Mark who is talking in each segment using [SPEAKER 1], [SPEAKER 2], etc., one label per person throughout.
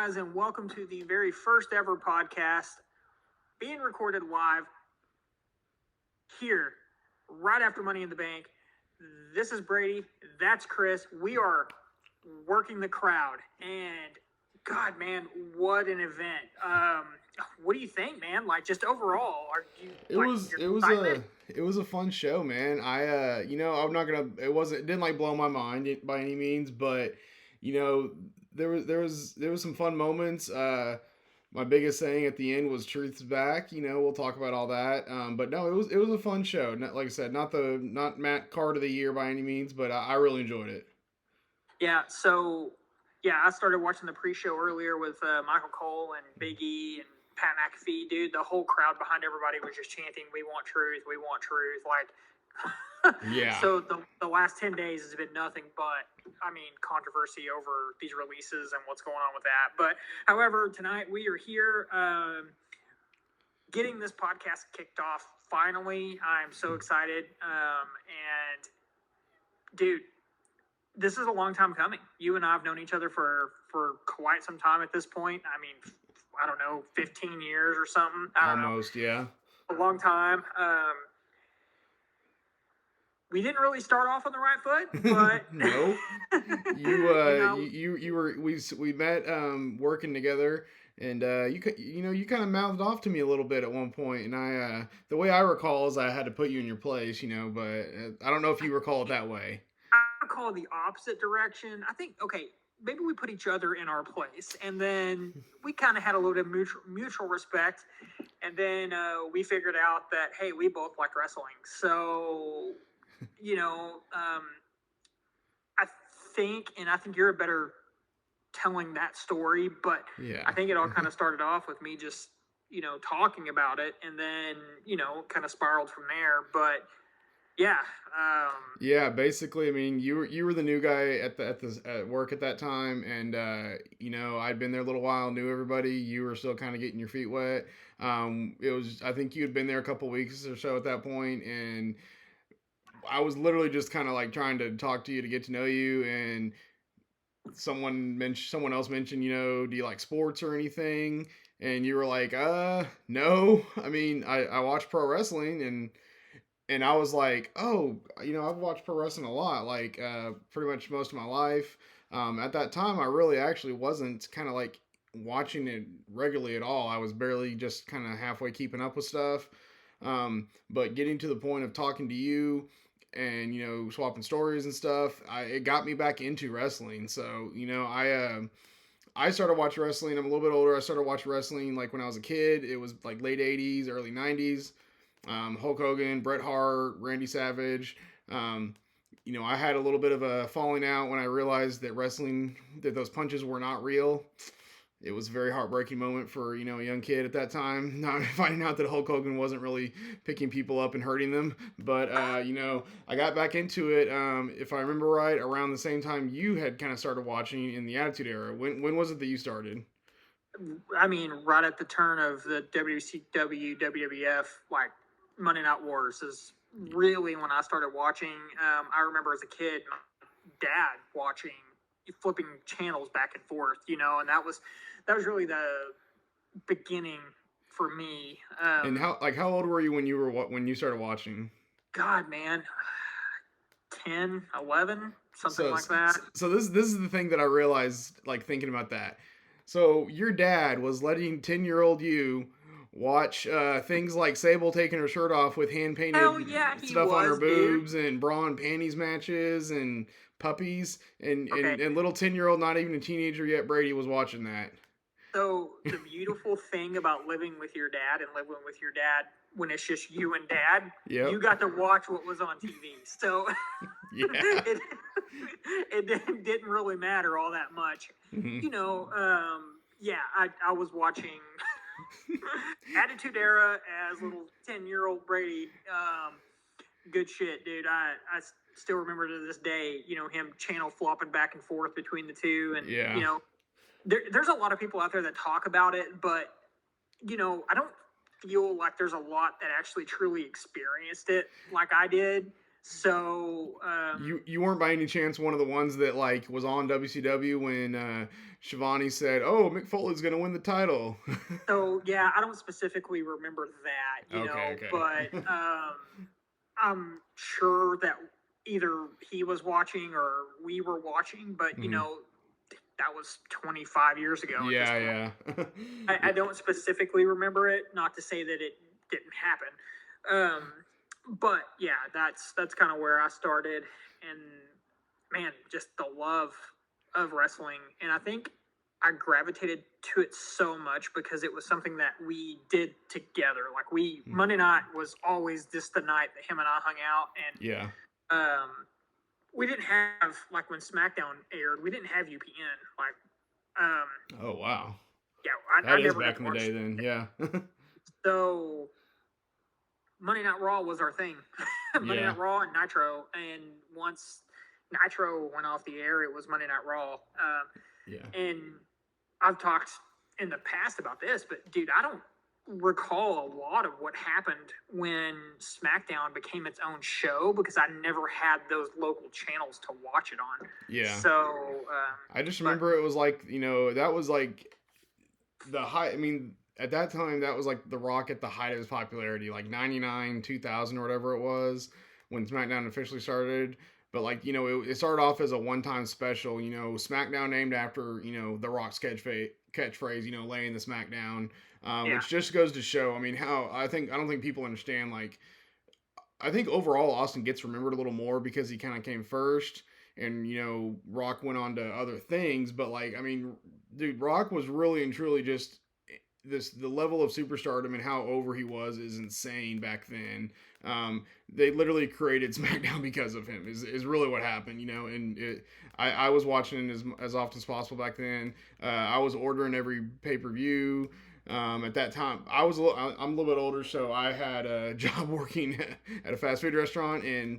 [SPEAKER 1] guys, and welcome to the very first ever podcast being recorded live here right after Money in the Bank. This is Brady. That's Chris. We are working the crowd, and God, man, what an event! What do you think, man? Like, just overall, are you
[SPEAKER 2] It
[SPEAKER 1] like
[SPEAKER 2] was
[SPEAKER 1] your
[SPEAKER 2] it was
[SPEAKER 1] excitement?
[SPEAKER 2] a it was a fun show, man. I'm not gonna it didn't like blow my mind by any means, but you know there was some fun moments. My biggest saying at the end was "Truth's back." We'll talk about all that. But no, it was a fun show. Like I said, not Matt Card of the year by any means, but I really enjoyed it.
[SPEAKER 1] Yeah, I started watching the pre-show earlier with Michael Cole and Big E and Pat McAfee. Dude, the whole crowd behind everybody was just chanting, "We want truth, we want truth."
[SPEAKER 2] Yeah.
[SPEAKER 1] So the last 10 days has been nothing but, I mean, controversy over these releases and what's going on with that. But however, tonight we are here, getting this podcast kicked off. Finally, I'm so excited, and dude, this is a long time coming. You and I have known each other for quite some time at this point. I mean, I don't know, 15 years or something. I don't know,
[SPEAKER 2] Almost, yeah.
[SPEAKER 1] a long time. We didn't really start off on the right foot,
[SPEAKER 2] No. You
[SPEAKER 1] but you
[SPEAKER 2] uh
[SPEAKER 1] know,
[SPEAKER 2] you were we met working together, and you kind of mouthed off to me a little bit at one point, and I the way I recall is I had to put you in your place, but I don't know if you recall it that way.
[SPEAKER 1] I call the opposite direction. I think, okay, maybe we put each other in our place, and then we kind of had a little bit of mutual respect, and then we figured out that, hey, we both like wrestling. So, you know, I I think you're a better telling that story, but
[SPEAKER 2] Yeah.
[SPEAKER 1] I think it all kind of started off with me just, talking about it, and then, kind of spiraled from there. But yeah,
[SPEAKER 2] Yeah, basically, I mean, you were the new guy at work at that time, and I'd been there a little while, knew everybody. You were still kind of getting your feet wet. It was I think you had been there a couple weeks or so at that point, and I was literally just kind of like trying to talk to you to get to know you, and someone else mentioned, do you like sports or anything? And you were like, no. I mean, I watch pro wrestling, and I was like, oh, I've watched pro wrestling a lot, like pretty much most of my life. At that time, I really actually wasn't kind of like watching it regularly at all. I was barely just kind of halfway keeping up with stuff. But getting to the point of talking to you and swapping stories and stuff, it got me back into wrestling. So I started watching wrestling. I'm a little bit older. I started watching wrestling like when I was a kid. It was like late '80s, early '90s. Hulk Hogan, Bret Hart, Randy Savage. Um, I had a little bit of a falling out when I realized that those punches were not real. It was a very heartbreaking moment for a young kid at that time, not finding out that Hulk Hogan wasn't really picking people up and hurting them. But I got back into it. If I remember right, around the same time you had kind of started watching in the Attitude Era. When was it that you started?
[SPEAKER 1] I mean, right at the turn of the WCW, WWF, like Monday Night Wars is really when I started watching. I remember as a kid, my dad watching, flipping channels back and forth, and that was really the beginning for me.
[SPEAKER 2] And how old were you when you started watching?
[SPEAKER 1] God, man, 10, 11, something
[SPEAKER 2] So
[SPEAKER 1] like that.
[SPEAKER 2] so this is the thing that I realized, like, thinking about that. So your dad was letting 10-year-old you watch things like Sable taking her shirt off with hand
[SPEAKER 1] Hell
[SPEAKER 2] painted
[SPEAKER 1] yeah, he
[SPEAKER 2] stuff on her
[SPEAKER 1] was, dude.
[SPEAKER 2] boobs, and bra and panties matches and puppies, and
[SPEAKER 1] Okay,
[SPEAKER 2] little 10-year-old, not even a teenager yet, Brady was watching that.
[SPEAKER 1] so the beautiful thing about living with your dad and living with your dad when it's just you and dad,
[SPEAKER 2] Yep.
[SPEAKER 1] you got to watch what was on TV. So
[SPEAKER 2] Yeah.
[SPEAKER 1] it didn't really matter all that much.
[SPEAKER 2] Hmm.
[SPEAKER 1] Yeah, I was watching Attitude Era as little 10-year-old Brady. Good shit, dude. I still remember to this day, him channel flopping back and forth between the two. And,
[SPEAKER 2] Yeah.
[SPEAKER 1] there's a lot of people out there that talk about it, but, I don't feel like there's a lot that actually truly experienced it like I did. So,
[SPEAKER 2] You weren't by any chance one of the ones that like was on WCW when Shivani said, "Oh, Mick Foley's gonna win the title."
[SPEAKER 1] so yeah, I don't specifically remember that,
[SPEAKER 2] Okay,
[SPEAKER 1] but
[SPEAKER 2] okay.
[SPEAKER 1] I'm sure that either he was watching or we were watching, but
[SPEAKER 2] Hmm.
[SPEAKER 1] that was 25 years ago at this
[SPEAKER 2] Yeah,
[SPEAKER 1] point.
[SPEAKER 2] yeah.
[SPEAKER 1] I don't specifically remember it, not to say that it didn't happen. But yeah, that's kind of where I started, and man, just the love of wrestling, and I think I gravitated to it so much because it was something that we did together. Like we Monday night was always just the night that him and I hung out,
[SPEAKER 2] Yeah.
[SPEAKER 1] and we didn't have like when SmackDown aired, we didn't have UPN. Like
[SPEAKER 2] Oh wow.
[SPEAKER 1] yeah, I
[SPEAKER 2] That is
[SPEAKER 1] never got
[SPEAKER 2] back
[SPEAKER 1] to
[SPEAKER 2] in the
[SPEAKER 1] watch.
[SPEAKER 2] day then. Yeah.
[SPEAKER 1] So Monday Night Raw was our thing. Monday
[SPEAKER 2] Yeah.
[SPEAKER 1] Night Raw and Nitro, and once Nitro went off the air, it was Monday Night Raw.
[SPEAKER 2] Yeah.
[SPEAKER 1] And I've talked in the past about this, but dude, I don't recall a lot of what happened when SmackDown became its own show because I never had those local channels to watch it on.
[SPEAKER 2] Yeah.
[SPEAKER 1] So,
[SPEAKER 2] I just
[SPEAKER 1] but
[SPEAKER 2] remember it was like, that was like the high. I mean, at that time, that was like The Rock at the height of his popularity, like 99, 2000, or whatever it was when SmackDown officially started. But like, it started off as a one-time special. SmackDown named after The Rock's catchphrase. Laying the SmackDown,
[SPEAKER 1] yeah,
[SPEAKER 2] which just goes to show. I mean, how I don't think people understand. Like, I think overall Austin gets remembered a little more because he kind of came first, and Rock went on to other things. But like, I mean, dude, Rock was really and truly just the level of superstardom and how over he was is insane back then. They literally created SmackDown because of him. Is really what happened, And I was watching it as often as possible back then. I was ordering every pay per view. At that time, I'm a little bit older, so I had a job working at a fast food restaurant, and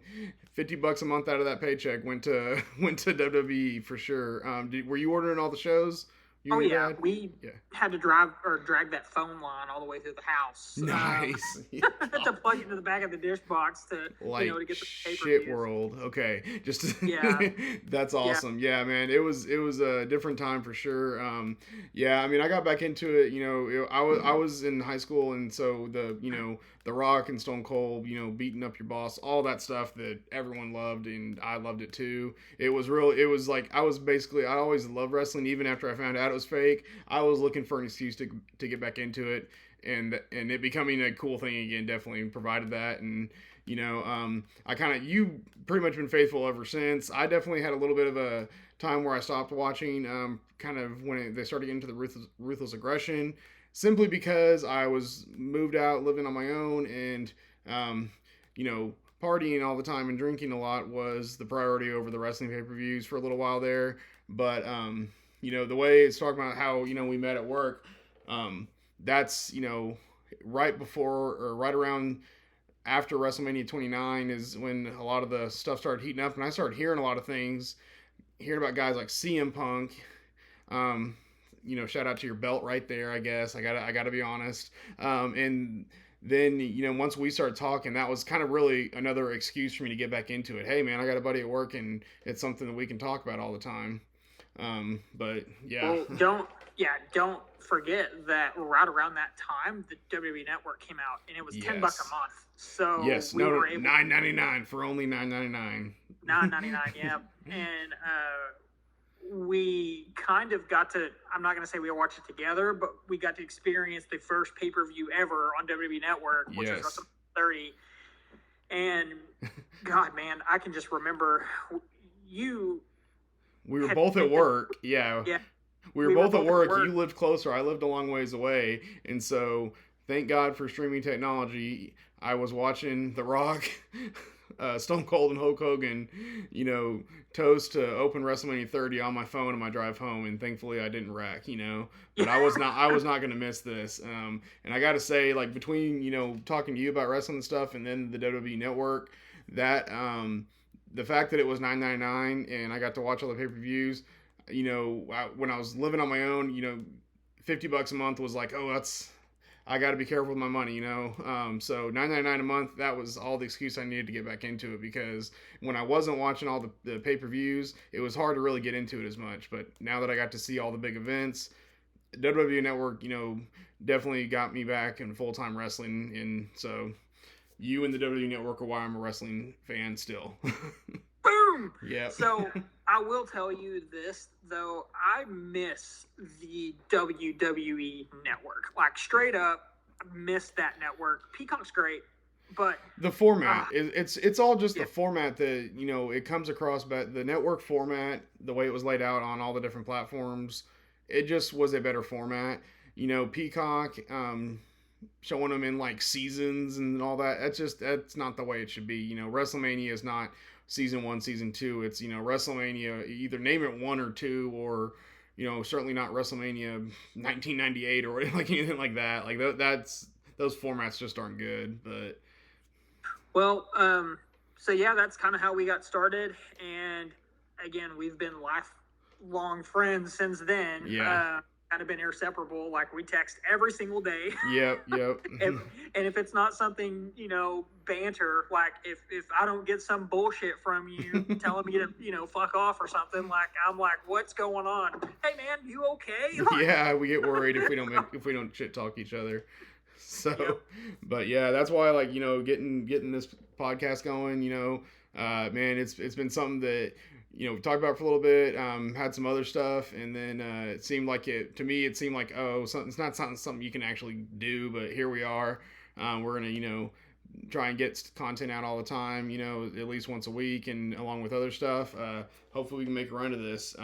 [SPEAKER 2] $50 a month out of that paycheck went to WWE for sure. Were you ordering all the shows? You
[SPEAKER 1] oh
[SPEAKER 2] and your
[SPEAKER 1] yeah,
[SPEAKER 2] dad?
[SPEAKER 1] we
[SPEAKER 2] Yeah.
[SPEAKER 1] had to drive or drag that phone line all the way through the house
[SPEAKER 2] Nice.
[SPEAKER 1] to plug it into the back of the dish box to
[SPEAKER 2] Like
[SPEAKER 1] to get the pay per
[SPEAKER 2] shit
[SPEAKER 1] views.
[SPEAKER 2] world. Okay, just
[SPEAKER 1] Yeah,
[SPEAKER 2] that's
[SPEAKER 1] yeah,
[SPEAKER 2] awesome. Yeah, man, it was a different time for sure. Yeah, I mean, I got back into it. I was in high school, and so the Rock and Stone Cold, beating up your boss, all that stuff that everyone loved, and I loved it too. It was real. It was like I always loved wrestling, even after I found out it was fake. I was looking for an excuse to get back into it, and it becoming a cool thing again definitely provided that. And I kind of you pretty much been faithful ever since. I definitely had a little bit of a time where I stopped watching, kind of when they started getting into the ruthless aggression, simply because I was moved out, living on my own, and um, partying all the time and drinking a lot was the priority over the wrestling pay per views for a little while there. But the way it's talking about how we met at work, that's right before or right around after WrestleMania 29 is when a lot of the stuff started heating up, and I started hearing a lot of things, hearing about guys like CM Punk. Um, shout out to your belt right there. I guess I gotta be honest. And then once we started talking, that was kind of really another excuse for me to get back into it. Hey man, I got a buddy at work, and it's something that we can talk about all the time. But yeah.
[SPEAKER 1] well, don't forget that right around that time the WWE Network came out, and it was $10 a
[SPEAKER 2] Yes.
[SPEAKER 1] month. So
[SPEAKER 2] Yes.
[SPEAKER 1] we
[SPEAKER 2] No,
[SPEAKER 1] were able
[SPEAKER 2] $9.99 for only $9.99.
[SPEAKER 1] 9.99, yeah, and we kind of got to. I'm not going to say we watched it together, but we got to experience the first pay per view ever on WWE Network, which was
[SPEAKER 2] Yes.
[SPEAKER 1] WrestleMania 30. And God, man, I can just remember you
[SPEAKER 2] We were
[SPEAKER 1] had
[SPEAKER 2] both at
[SPEAKER 1] taken.
[SPEAKER 2] work. Yeah.
[SPEAKER 1] Yeah,
[SPEAKER 2] We were
[SPEAKER 1] we were
[SPEAKER 2] both at
[SPEAKER 1] both at
[SPEAKER 2] work.
[SPEAKER 1] work.
[SPEAKER 2] You lived closer. I lived a long ways away. And so, thank God for streaming technology. I was watching The Rock, Stone Cold, and Hulk Hogan, toast to open WrestleMania 30 on my phone on my drive home. And thankfully, I didn't wreck. But I was not. I was not going to miss this. And I got to say, like between talking to you about wrestling and stuff, and then the WWE Network, that the fact that it was $9.99 and I got to watch all the pay per views, when I was living on my own, $50 a month was like, oh, I got to be careful with my money, you know. So $9.99 a month, that was all the excuse I needed to get back into it, because when I wasn't watching all the pay per views, it was hard to really get into it as much. But now that I got to see all the big events, WWE Network, you know, definitely got me back in full time wrestling, and so you and the WWE Network are why I'm a wrestling fan still.
[SPEAKER 1] Boom.
[SPEAKER 2] Yeah.
[SPEAKER 1] So I will tell you this though, I miss the WWE Network. Like straight up, miss that network. Peacock's great, but
[SPEAKER 2] The format, it's all just
[SPEAKER 1] yeah,
[SPEAKER 2] the format that, you know, it comes across, but the network format, the way it was laid out on all the different platforms, it just was a better format. You know, Peacock, showing them in like seasons and all that, that's not the way it should be. You know, WrestleMania is not season 1, season 2. It's, you know, WrestleMania, either name it 1 or 2, or, you know, certainly not WrestleMania 1998 or like anything like that. Like that's those formats just aren't good. But
[SPEAKER 1] well, so yeah, that's kind of how we got started, and again, we've been lifelong friends since then.
[SPEAKER 2] yeah.
[SPEAKER 1] Kind of been inseparable. Like we text every single day.
[SPEAKER 2] Yep, yep.
[SPEAKER 1] and, and if it's not something, banter, like if I don't get some bullshit from you telling me to, fuck off or something, like I'm like, what's going on? Hey man, you okay?
[SPEAKER 2] Yeah, we get worried if we don't shit talk each other. So,
[SPEAKER 1] Yep.
[SPEAKER 2] but yeah, that's why, like, you know, getting this podcast going, you know, man, it's been something that, you know, we talked about for a little bit, had some other stuff, and then it seemed like it seemed like, oh, it's not something you can actually do, but here we are. We're gonna, you know, try and get content out all the time, you know, at least once a week, and along with other stuff. Hopefully we can make a run of this.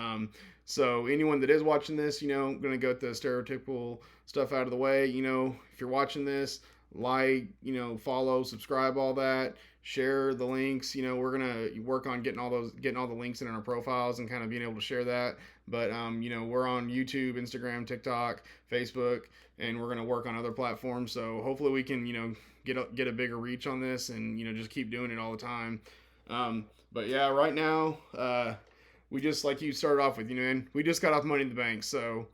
[SPEAKER 2] So anyone that is watching this, you know, I'm gonna get the stereotypical stuff out of the way. You know, if you're watching this, like, you know, follow, subscribe, all that. Share the links. You know, we're gonna work on getting all the links in our profiles and kind of being able to share that. But you know, we're on YouTube, Instagram, TikTok, Facebook, and we're gonna work on other platforms. So hopefully we can, you know, get a bigger reach on this, and, you know, just keep doing it all the time. But yeah, right now, we just, like you started off with, you know, and we just got off Money in the Bank, so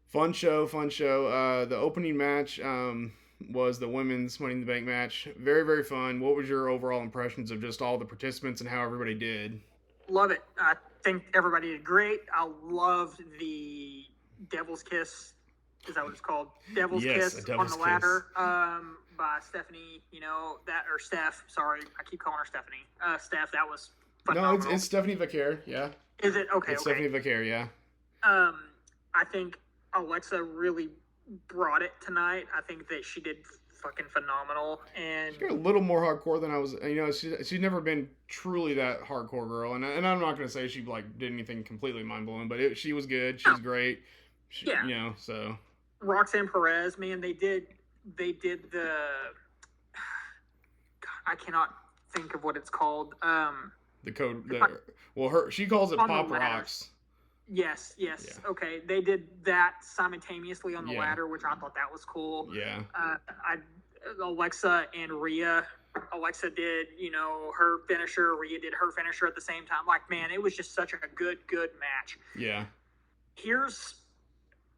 [SPEAKER 2] fun show. The opening match was the women's Money in the Bank match. Very, very fun. What was your overall impressions of just all the participants and how everybody did?
[SPEAKER 1] Love it. I think everybody did great. I loved the Devil's Kiss. Is that what it's called? Devil's
[SPEAKER 2] Yes,
[SPEAKER 1] Kiss
[SPEAKER 2] a Devil's
[SPEAKER 1] on the ladder. By Stephanie, or Steph. Sorry, I keep calling her Stephanie. Steph, that was phenomenal.
[SPEAKER 2] No, it's Stephanie Vaquer. Yeah,
[SPEAKER 1] Is it okay?
[SPEAKER 2] it's
[SPEAKER 1] Okay.
[SPEAKER 2] Stephanie Vaquer. Yeah.
[SPEAKER 1] I think Alexa really brought it tonight. I think that she did fucking phenomenal, and
[SPEAKER 2] She's a little more hardcore than I was. You know, she's never been truly that hardcore girl, and I'm not gonna say she like did anything completely mind blowing, but she was good. She's great.
[SPEAKER 1] Yeah.
[SPEAKER 2] You know, so
[SPEAKER 1] Roxanne Perez, man, they did the. I cannot think of what it's called.
[SPEAKER 2] the code. She calls it
[SPEAKER 1] On the
[SPEAKER 2] Pop
[SPEAKER 1] ladder.
[SPEAKER 2] Rocks.
[SPEAKER 1] Yes.
[SPEAKER 2] Yeah.
[SPEAKER 1] Okay, they did that simultaneously on the
[SPEAKER 2] Yeah.
[SPEAKER 1] ladder, which I thought that was cool.
[SPEAKER 2] Yeah.
[SPEAKER 1] Alexa and Rhea. Alexa did, her finisher. Rhea did her finisher at the same time. Like, man, it was just such a good match.
[SPEAKER 2] Yeah.
[SPEAKER 1] Here's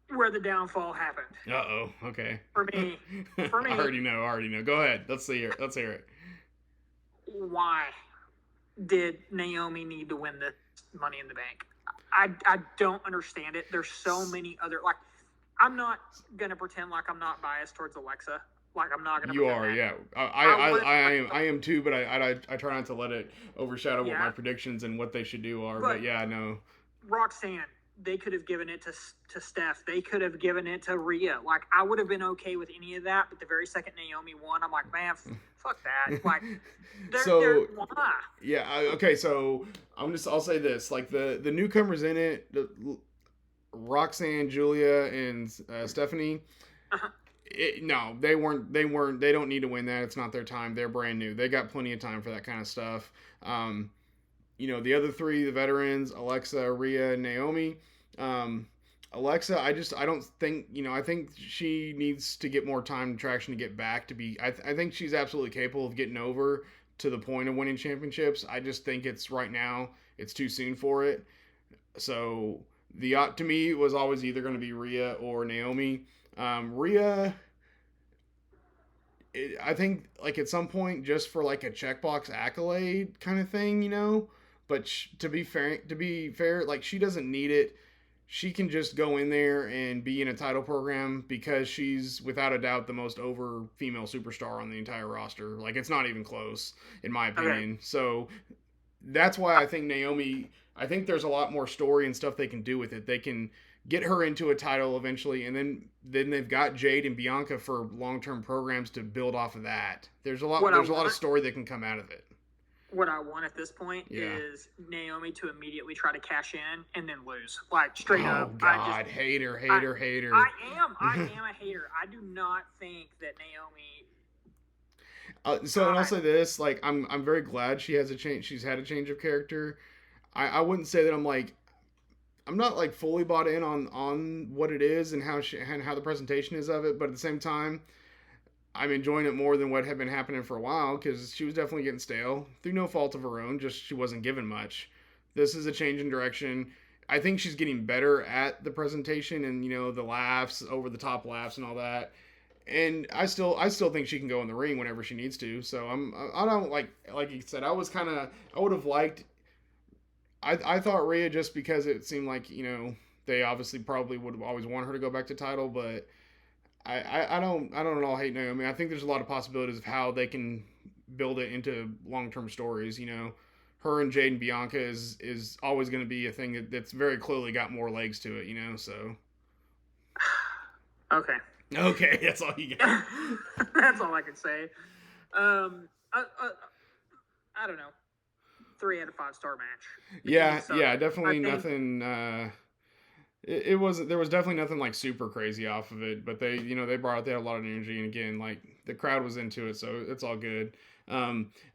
[SPEAKER 1] where the downfall happened.
[SPEAKER 2] Uh-oh. Okay.
[SPEAKER 1] For me.
[SPEAKER 2] I already know. Go ahead. Let's hear it.
[SPEAKER 1] Why did Naomi need to win this Money in the Bank? I don't understand it. There's so many other, like, I'm not gonna pretend like I'm not biased towards Alexa. Like, I'm not gonna.
[SPEAKER 2] You
[SPEAKER 1] pretend
[SPEAKER 2] are,
[SPEAKER 1] that.
[SPEAKER 2] yeah. I am too, but I try not to let it overshadow what
[SPEAKER 1] Yeah.
[SPEAKER 2] my predictions and what they should do are. But yeah, no.
[SPEAKER 1] Roxanne, they could have given it to Steph. They could have given it to Rhea. Like, I would have been okay with any of that. But the very second Naomi won, I'm like, man, fuck that. Like, why?
[SPEAKER 2] Yeah. Okay. So I'll say this: like the newcomers in it, Roxanne, Julia, and Stephanie.
[SPEAKER 1] Uh-huh.
[SPEAKER 2] No, they weren't. They don't need to win that. It's not their time. They're brand new. They got plenty of time for that kind of stuff. You know, the other three, the veterans, Alexa, Rhea, and Naomi. Alexa, I don't think, I think she needs to get more time and traction to get back to be. I think she's absolutely capable of getting over to the point of winning championships. I just think right now it's too soon for it. So to me, it was always either going to be Rhea or Naomi. Rhea, I think like at some point just for like a checkbox accolade kind of thing, you know. But to be fair, like she doesn't need it. She can just go in there and be in a title program because she's without a doubt the most over female superstar on the entire roster. Like it's not even close, in my
[SPEAKER 1] Okay.
[SPEAKER 2] opinion. So that's why I think Naomi. I think there's a lot more story and stuff they can do with it. They can get her into a title eventually, and then they've got Jade and Bianca for long term programs to build off of that. There's a lot.
[SPEAKER 1] What I
[SPEAKER 2] There's a lot of
[SPEAKER 1] want,
[SPEAKER 2] story that can come out of it.
[SPEAKER 1] what I want at this point
[SPEAKER 2] Yeah.
[SPEAKER 1] is Naomi to immediately try to cash in and then lose. Like straight
[SPEAKER 2] Oh
[SPEAKER 1] up.
[SPEAKER 2] God, hater,
[SPEAKER 1] I,
[SPEAKER 2] hater, hater.
[SPEAKER 1] I am a hater. I do not think that Naomi.
[SPEAKER 2] So and I'll
[SPEAKER 1] I,
[SPEAKER 2] say this: like I'm very glad she has a change. She's had a change of character. I wouldn't say that I'm not like fully bought in on what it is and how the presentation is of it, but at the same time, I'm enjoying it more than what had been happening for a while because she was definitely getting stale through no fault of her own. Just she wasn't given much. This is a change in direction. I think she's getting better at the presentation and the laughs, over the top laughs and all that. And I still think she can go in the ring whenever she needs to. So I don't like you said. I would have liked. I thought Rhea just because it seemed like they obviously probably would always want her to go back to title, but I don't at all hate Naomi. I think there's a lot of possibilities of how they can build it into long term stories. Her and Jade and Bianca is always going to be a thing that's very clearly got more legs to it. So
[SPEAKER 1] okay.
[SPEAKER 2] okay, that's all you got.
[SPEAKER 1] That's all I can say. I don't know. 3 out of 5 star match.
[SPEAKER 2] Yeah,
[SPEAKER 1] So
[SPEAKER 2] yeah,
[SPEAKER 1] I
[SPEAKER 2] definitely
[SPEAKER 1] think
[SPEAKER 2] nothing. It was there was definitely nothing like super crazy off of it, but they had a lot of energy, and again, like the crowd was into it, so it's all good.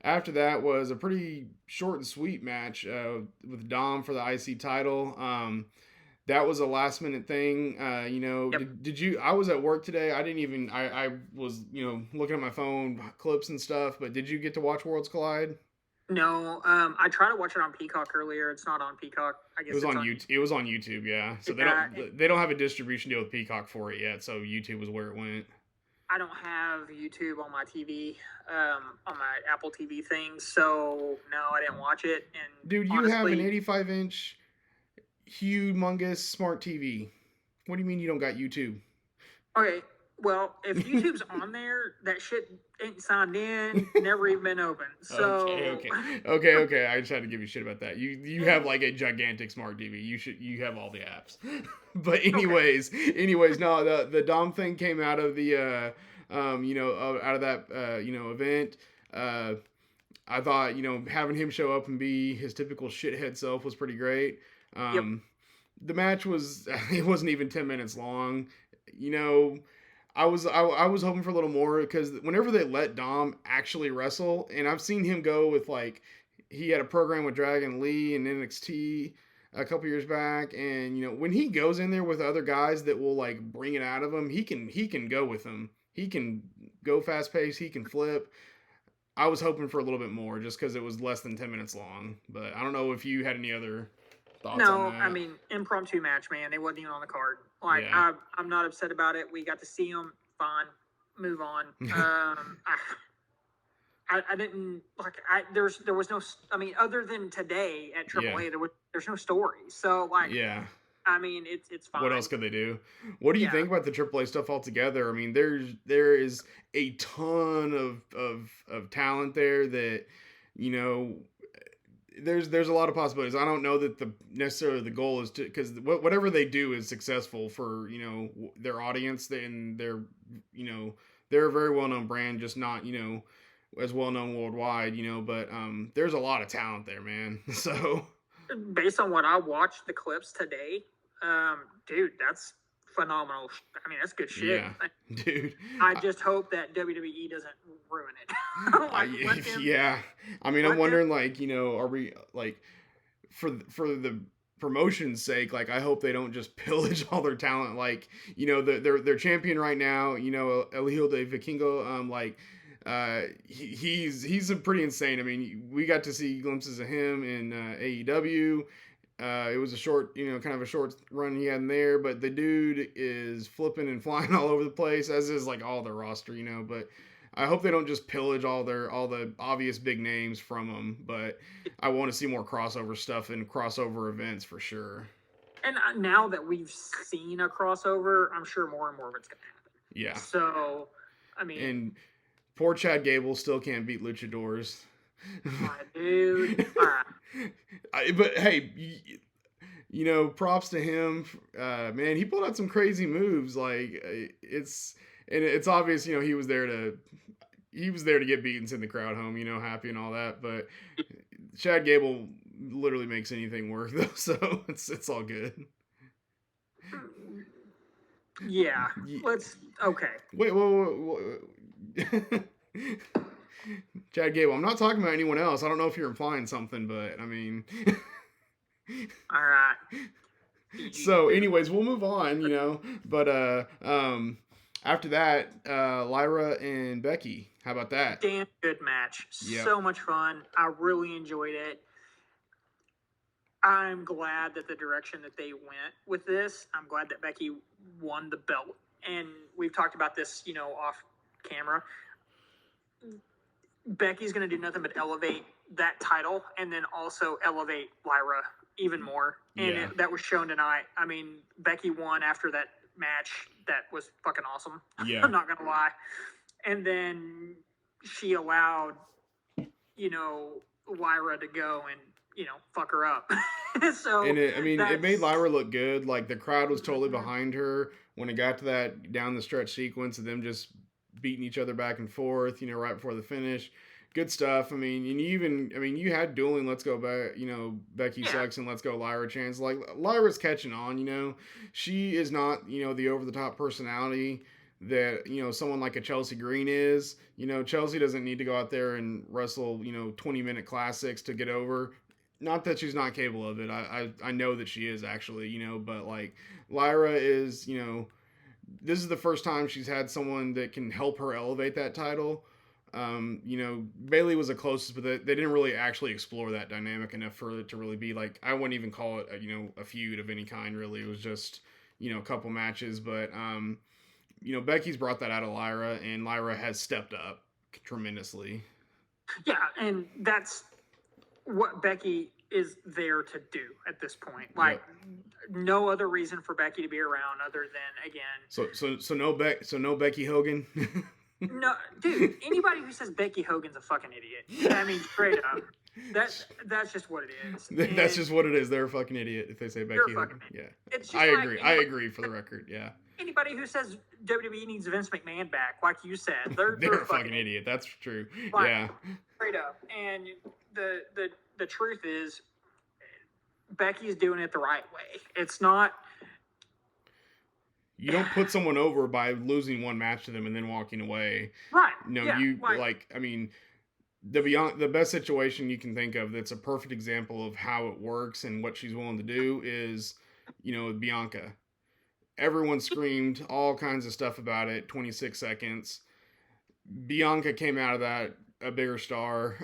[SPEAKER 2] After that was a pretty short and sweet match with Dom for the IC title. That was a last minute thing.
[SPEAKER 1] yep.
[SPEAKER 2] Did you? I was at work today. I didn't even. I was looking at my phone clips and stuff. But did you get to watch Worlds Collide?
[SPEAKER 1] No, I tried to watch it on Peacock earlier. It's not on Peacock. I
[SPEAKER 2] It
[SPEAKER 1] guess
[SPEAKER 2] was
[SPEAKER 1] it's
[SPEAKER 2] on
[SPEAKER 1] on.
[SPEAKER 2] YouTube. It was on YouTube, yeah. So
[SPEAKER 1] Yeah,
[SPEAKER 2] they don't have a distribution deal with Peacock for it yet. So YouTube was where it went.
[SPEAKER 1] I don't have YouTube on my TV, on my Apple TV thing. So no, I didn't watch it. And
[SPEAKER 2] Dude, you have an
[SPEAKER 1] honestly,
[SPEAKER 2] 85-inch, humongous smart TV. What do you mean you don't got YouTube?
[SPEAKER 1] okay. Well, if YouTube's on there, that shit ain't signed in, never even been open.
[SPEAKER 2] Okay,
[SPEAKER 1] So
[SPEAKER 2] okay. I just had to give you shit about that. You have like a gigantic smart TV. You have all the apps. But
[SPEAKER 1] okay.
[SPEAKER 2] anyways, no, the Dom thing came out of the out of that event. Uh, I thought having him show up and be his typical shithead self was pretty great.
[SPEAKER 1] Yep.
[SPEAKER 2] The match was it wasn't even 10 minutes long. You know, I was hoping for a little more because whenever they let Dom actually wrestle, and I've seen him go with like he had a program with Dragon Lee and NXT a couple years back, and when he goes in there with other guys that will like bring it out of him, he can go with them. He can go fast paced. He can flip. I was hoping for a little bit more just because it was less than 10 minutes long, but I don't know if you had any other thoughts on
[SPEAKER 1] No, I
[SPEAKER 2] that.
[SPEAKER 1] mean impromptu match, man. They wasn't even on the card. Like
[SPEAKER 2] Yeah.
[SPEAKER 1] I'm not upset about it. We got to see them. Fine, move on. I didn't like. There was no. I mean, other than today at
[SPEAKER 2] Yeah.
[SPEAKER 1] AAA, there's no story. So like,
[SPEAKER 2] Yeah.
[SPEAKER 1] I mean, it's
[SPEAKER 2] What
[SPEAKER 1] fine.
[SPEAKER 2] else could they do? What do you
[SPEAKER 1] Yeah.
[SPEAKER 2] think about the AAA stuff altogether? I mean, there is a ton of talent there that you know. There's a lot of possibilities. I don't know that necessarily the goal is to because whatever they do is successful for their audience and they're a very well known brand, just not as well known worldwide. But there's a lot of talent there, man. So
[SPEAKER 1] Based on what I watched the clips today, dude, that's phenomenal. I mean, that's good shit.
[SPEAKER 2] yeah, dude.
[SPEAKER 1] I just hope that WWE doesn't ruin it. Like let them
[SPEAKER 2] Yeah. I mean, I'm
[SPEAKER 1] let them
[SPEAKER 2] wondering, like, are we like for the promotion's sake? Like, I hope they don't just pillage all their talent. Like, their champion right now. El Hijo de Vikingo. He's a pretty insane. I mean, we got to see glimpses of him in AEW. It was a short, kind of a short run he had in there, but the dude is flipping and flying all over the place, as is like all the roster, But I hope they don't just pillage all the obvious big names from them, but I want to see more crossover stuff and crossover events for sure.
[SPEAKER 1] And now that we've seen a crossover, I'm sure more and more of it's going to happen.
[SPEAKER 2] Yeah.
[SPEAKER 1] So, I mean,
[SPEAKER 2] And poor Chad Gable still can't beat luchadors.
[SPEAKER 1] my dude. All right.
[SPEAKER 2] But hey, props to him. Man, he pulled out some crazy moves. Like it's obvious. He was there to get beat and send the crowd home. Happy and all that. But Chad Gable literally makes anything work though, so it's all good.
[SPEAKER 1] Yeah. Let's. Okay.
[SPEAKER 2] Wait. Chad Gable. I'm not talking about anyone else. I don't know if you're implying something, but I mean.
[SPEAKER 1] All right.
[SPEAKER 2] So, anyways, we'll move on. But after that, Lyra and Becky. How about that?
[SPEAKER 1] Damn good match.
[SPEAKER 2] Yep.
[SPEAKER 1] So much fun. I really enjoyed it. I'm glad that the direction that they went with this. I'm glad that Becky won the belt, and we've talked about this, off camera. Becky's going to do nothing but elevate that title, and then also elevate Lyra even more. And that was shown tonight. I mean, Becky won after that match. That was fucking awesome.
[SPEAKER 2] Yeah.
[SPEAKER 1] I'm not going to lie. And then she allowed, Lyra to go and, fuck her up. So,
[SPEAKER 2] and it made Lyra look good. Like, the crowd was totally behind her when it got to that down the stretch sequence of them just beating each other back and forth, right before the finish. Good stuff. I mean, and you had dueling Let's Go back, Becky sucks and Let's Go Lyra chants. Like, Lyra's catching on, she is not, the over the top personality that, someone like a Chelsea Green is. Chelsea doesn't need to go out there and wrestle, 20-minute classics to get over. Not that she's not capable of it. I know that she is actually, but like Lyra is, this is the first time she's had someone that can help her elevate that title. Bailey was the closest, but they didn't really actually explore that dynamic enough for it to really be like, I wouldn't even call it a feud of any kind really. It was just, a couple matches, but Becky's brought that out of Lyra, and Lyra has stepped up tremendously. Yeah,
[SPEAKER 1] and that's what Becky is there to do at this point. Like, no other reason for Becky to be around other than, again.
[SPEAKER 2] So no Becky Hogan.
[SPEAKER 1] No, dude. Anybody who says Becky Hogan's a fucking idiot. I mean, straight up. That's just what it is.
[SPEAKER 2] That's just what it is. They're a fucking idiot if they say Becky Hogan. Yeah,
[SPEAKER 1] it's just
[SPEAKER 2] I agree. I agree for the record. Yeah.
[SPEAKER 1] Anybody who says WWE needs Vince McMahon back, like you said, they're
[SPEAKER 2] a fucking idiot. That's true. Like, yeah.
[SPEAKER 1] Straight up. And the truth is, Becky's doing it the right way. It's not.
[SPEAKER 2] You don't put someone over by losing one match to them and then walking away.
[SPEAKER 1] Right.
[SPEAKER 2] No, the best situation you can think of that's a perfect example of how it works and what she's willing to do is, Bianca. Everyone screamed all kinds of stuff about it. 26 seconds. Bianca came out of that a bigger star.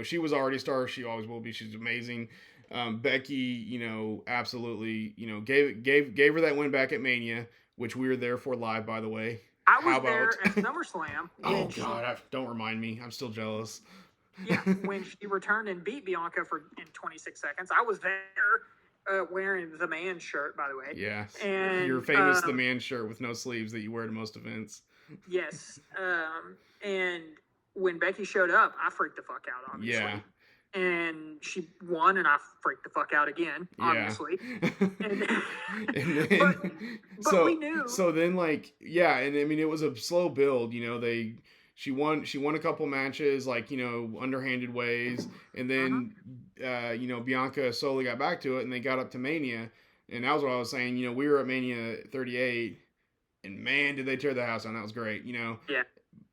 [SPEAKER 2] She was already a star. She always will be. She's amazing. Becky, absolutely, gave her that win back at Mania, which we were there for live, by the way.
[SPEAKER 1] I was there at SummerSlam.
[SPEAKER 2] Oh God, don't remind me. I'm still jealous.
[SPEAKER 1] Yeah, when she returned and beat Bianca in 26 seconds, I was there wearing the man shirt, by the way.
[SPEAKER 2] Yeah,
[SPEAKER 1] and
[SPEAKER 2] your famous the man shirt with no sleeves that you wear to most events.
[SPEAKER 1] Yes, and when Becky showed up, I freaked the fuck out, obviously.
[SPEAKER 2] Yeah.
[SPEAKER 1] And she won, and I freaked the fuck out again, obviously.
[SPEAKER 2] Yeah. But
[SPEAKER 1] we knew.
[SPEAKER 2] So then, it was a slow build. She won a couple matches, underhanded ways, and then, Bianca slowly got back to it, and they got up to Mania, and that was what I was saying. We were at Mania 38, and man, did they tear the house down. That was great.
[SPEAKER 1] Yeah.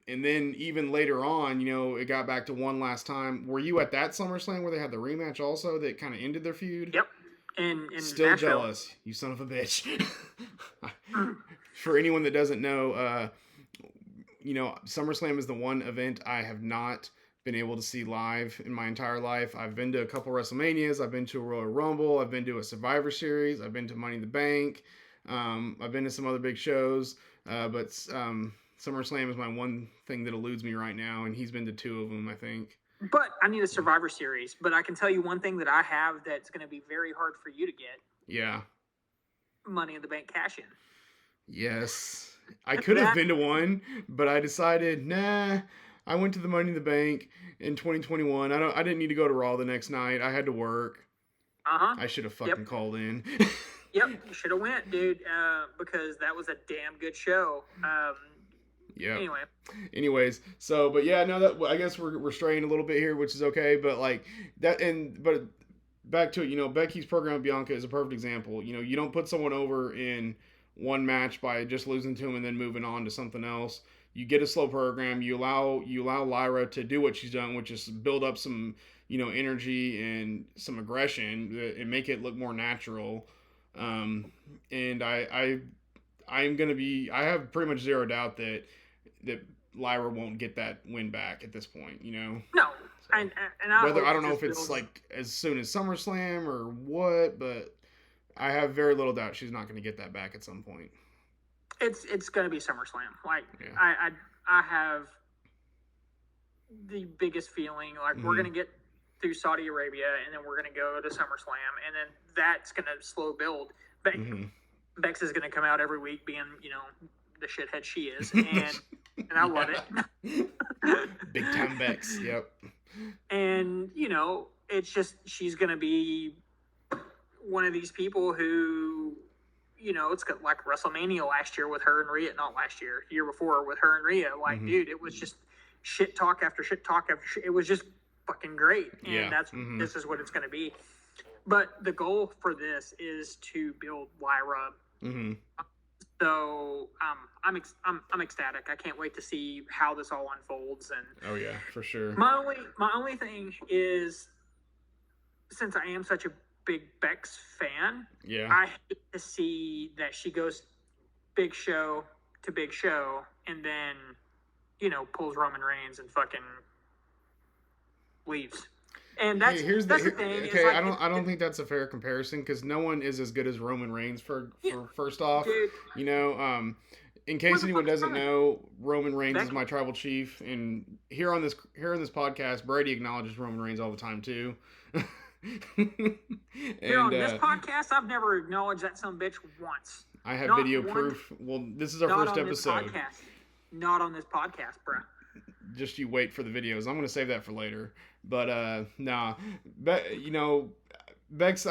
[SPEAKER 2] And then even later on, it got back to one last time. Were you at that SummerSlam where they had the rematch also that kind of ended their feud?
[SPEAKER 1] Yep. And
[SPEAKER 2] still
[SPEAKER 1] Nashville.
[SPEAKER 2] Jealous, you son of a bitch. For anyone that doesn't know, SummerSlam is the one event I have not been able to see live in my entire life. I've been to a couple WrestleManias. I've been to a Royal Rumble. I've been to a Survivor Series. I've been to Money in the Bank. I've been to some other big shows. But SummerSlam is my one thing that eludes me right now, and he's been to 2 of them, I think.
[SPEAKER 1] But I need a Survivor Series. But I can tell you one thing that I have that's going to be very hard for you to get.
[SPEAKER 2] Yeah.
[SPEAKER 1] Money in the Bank cash in.
[SPEAKER 2] Yes. I could have been to one, but I decided, nah. I went to the Money in the Bank in 2021. I didn't need to go to Raw the next night. I had to work. I should have fucking called in.
[SPEAKER 1] Yep, you should have went, dude, because that was a damn good show.
[SPEAKER 2] Yeah.
[SPEAKER 1] Anyway.
[SPEAKER 2] Anyways, so but yeah, no, that I guess we're straying a little bit here, which is okay. But like that, but back to it. Becky's program with Bianca is a perfect example. You don't put someone over in one match by just losing to them and then moving on to something else. You get a slow program. You allow Lyra to do what she's done, which is build up some energy and some aggression and make it look more natural. And I'm gonna be. I have pretty much zero doubt that Lyra won't get that win back at this point.
[SPEAKER 1] No,
[SPEAKER 2] so,
[SPEAKER 1] and
[SPEAKER 2] I don't know if it's like as soon as SummerSlam or what, but I have very little doubt she's not going to get that back at some point.
[SPEAKER 1] It's going to be SummerSlam. Like
[SPEAKER 2] yeah.
[SPEAKER 1] I have the biggest feeling like we're going to get through Saudi Arabia and then we're going to go to SummerSlam and then that's going to slow build. Bex is going to come out every week being the shithead she is, and I love it.
[SPEAKER 2] Big time Bex, yep.
[SPEAKER 1] And it's just she's going to be one of these people who, it's got like WrestleMania last year with her and Rhea, not last year, year before with her and Rhea. Like, dude, it was just shit talk after shit talk after shit. It was just fucking great, and this is what it's going to be. But the goal for this is to build Lyra. So I'm ecstatic. I can't wait to see how this all unfolds. And
[SPEAKER 2] oh yeah, for sure.
[SPEAKER 1] My only thing is, since I am such a big Bex fan, I hate to see that she goes big show to big show and then pulls Roman Reigns and fucking leaves. And that's the thing.
[SPEAKER 2] Okay, like, I don't think that's a fair comparison because no one is as good as Roman Reigns for first off. Dude, in case anyone doesn't know, Roman Reigns is my tribal chief, and here on this podcast, Brady acknowledges Roman Reigns all the time too.
[SPEAKER 1] Here on this podcast, I've never acknowledged that some bitch once.
[SPEAKER 2] I have video proof. Well, this is our first episode.
[SPEAKER 1] Not on this podcast, bro.
[SPEAKER 2] Just you wait for the videos. I'm gonna save that for later. But nah, Bex.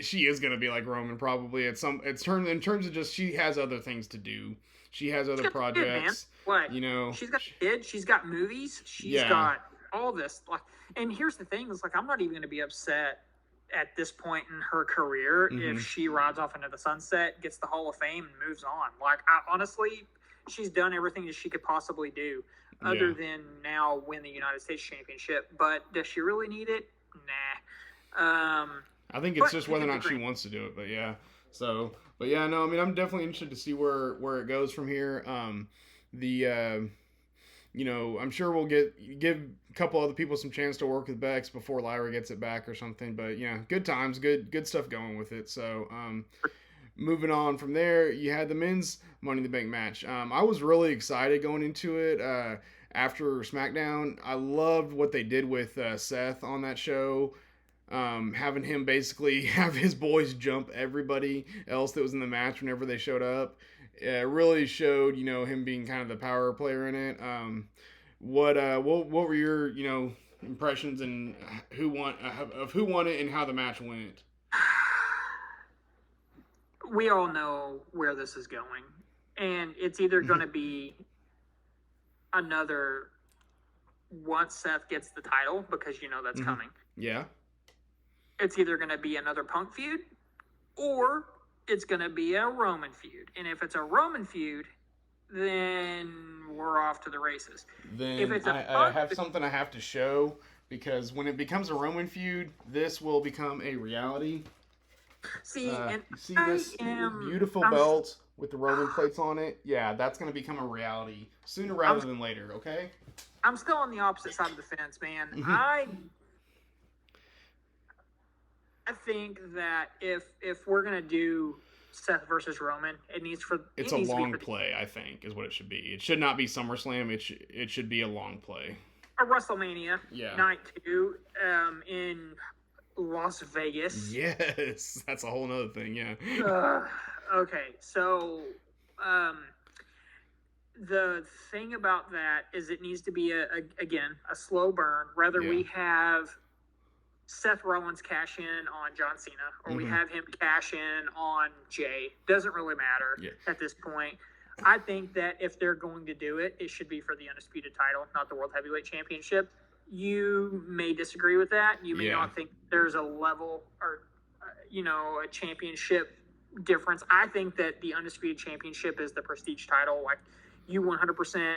[SPEAKER 2] She is gonna be like Roman probably at some. In terms of just she has other things to do. She has other projects.
[SPEAKER 1] What? She's got kids. She's got movies. She's got all this. Like, and here's the thing: is like I'm not even gonna be upset at this point in her career if she rides off into the sunset, gets the Hall of Fame, and moves on. Like, honestly, she's done everything that she could possibly do. Other than now win the United States Championship. But does she really need it? Nah.
[SPEAKER 2] I think it's just whether or not she wants to do it. But yeah. So, but yeah, no, I mean, I'm definitely interested to see where it goes from here. I'm sure we'll give a couple other people some chance to work with Bex before Lyra gets it back or something. But yeah, good times, good stuff going with it. So, moving on from there, you had the men's Money in the Bank match. I was really excited going into it after SmackDown. I loved what they did with Seth on that show, having him basically have his boys jump everybody else that was in the match whenever they showed up. It really showed, him being kind of the power player in it. What were your, impressions and who won it and how the match went?
[SPEAKER 1] We all know where this is going, and it's either going to be another once Seth gets the title, because that's coming.
[SPEAKER 2] Yeah.
[SPEAKER 1] It's either going to be another Punk feud, or it's going to be a Roman feud. And if it's a Roman feud, then we're off to the races.
[SPEAKER 2] Then if it's I have something I have to show, because when it becomes a Roman feud, this will become a reality.
[SPEAKER 1] See, and
[SPEAKER 2] you see this beautiful belt with the Roman plates on it? Yeah, that's going to become a reality sooner rather than later, okay?
[SPEAKER 1] I'm still on the opposite side of the fence, man. I think that if we're going to do Seth versus Roman. It needs for
[SPEAKER 2] It's
[SPEAKER 1] it
[SPEAKER 2] a
[SPEAKER 1] needs to be
[SPEAKER 2] long
[SPEAKER 1] for the
[SPEAKER 2] play, I think, is what it should be. It should not be SummerSlam. It should be a long play.
[SPEAKER 1] a WrestleMania
[SPEAKER 2] Yeah.
[SPEAKER 1] night 2 in Las Vegas.
[SPEAKER 2] Yes, that's a whole nother thing. Yeah.
[SPEAKER 1] Okay, so um, the thing about that is it needs to be again a slow burn. Whether
[SPEAKER 2] Yeah.
[SPEAKER 1] we have Seth Rollins cash in on John Cena or we have him cash in on Jay, doesn't really matter at this point. I think that if they're going to do it, it should be for the undisputed title, not the World Heavyweight Championship. You may disagree with that. You may not think there's a level or a championship difference. I think that the undisputed championship is the prestige title. Like, you 100%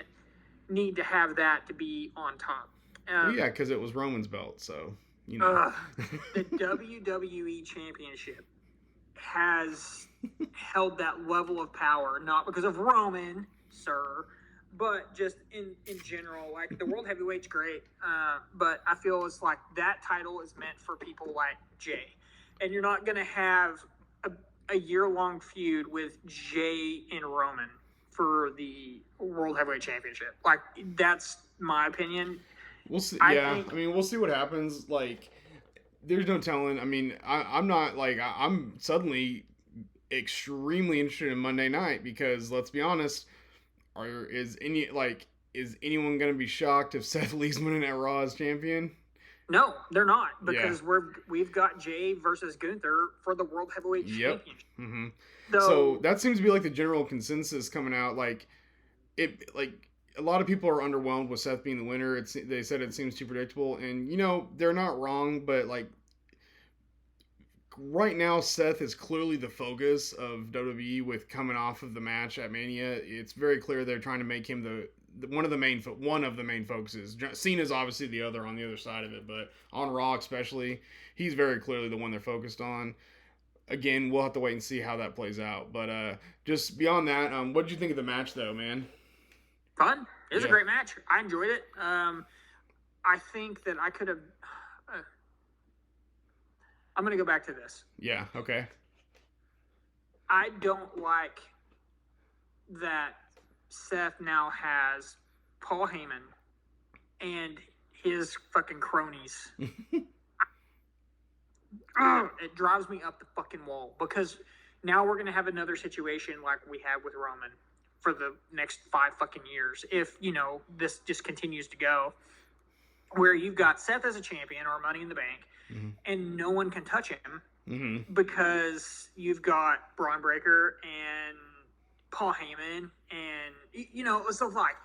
[SPEAKER 1] need to have that to be on top.
[SPEAKER 2] Well, yeah, because it was Roman's belt, so you know.
[SPEAKER 1] The WWE Championship has held that level of power, not because of Roman, sir, but just in general. Like, the World Heavyweight's great, but I feel it's like that title is meant for people like Jay. And you're not going to have a year-long feud with Jay and Roman for the World Heavyweight Championship. Like, that's my opinion.
[SPEAKER 2] We'll see. I mean, we'll see what happens. Like, there's no telling. I mean, I'm not like I'm suddenly extremely interested in Monday night because let's be honest, is anyone going to be shocked if Seth Lee's winning at Raw as champion?
[SPEAKER 1] No, they're not, because we've got Jay versus Gunther for the World Heavyweight Championship.
[SPEAKER 2] Mm-hmm. So that seems to be like the general consensus coming out. Like, a lot of people are underwhelmed with Seth being the winner. They said it seems too predictable, and they're not wrong. But like right now, Seth is clearly the focus of WWE with coming off of the match at Mania. It's very clear they're trying to make him one of the main focuses. Cena's obviously the other on the other side of it, but on Raw especially, he's very clearly the one they're focused on. Again, we'll have to wait and see how that plays out. But just beyond that, what did you think of the match, though, man?
[SPEAKER 1] Fun. It was a great match. I enjoyed it. I think that I could have. I'm going to go back to this.
[SPEAKER 2] Yeah. Okay.
[SPEAKER 1] I don't like that Seth now has Paul Heyman and his fucking cronies. It drives me up the fucking wall, because now we're going to have another situation like we have with Roman for the next 5 fucking years. If, this just continues to go, where you've got Seth as a champion or Money in the Bank, and no one can touch him because you've got Braun Breaker and Paul Heyman, and it's like,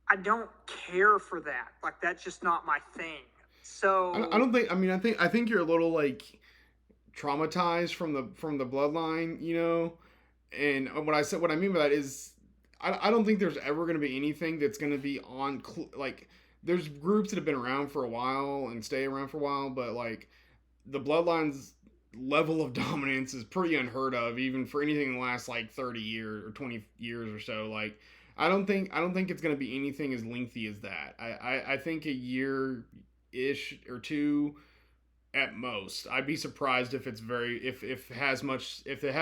[SPEAKER 1] I don't care for that. Like, that's just not my thing. So
[SPEAKER 2] I don't think. I mean, I think you're a little like traumatized from the bloodline, And what I mean by that is, I don't think there's ever going to be anything that's going to be on like. There's groups that have been around for a while and stay around for a while, but like the bloodline's level of dominance is pretty unheard of, even for anything in the last like 30 years or 20 years or so. Like, I don't think it's going to be anything as lengthy as that. I think a year-ish or two at most. I'd be surprised if it's if it has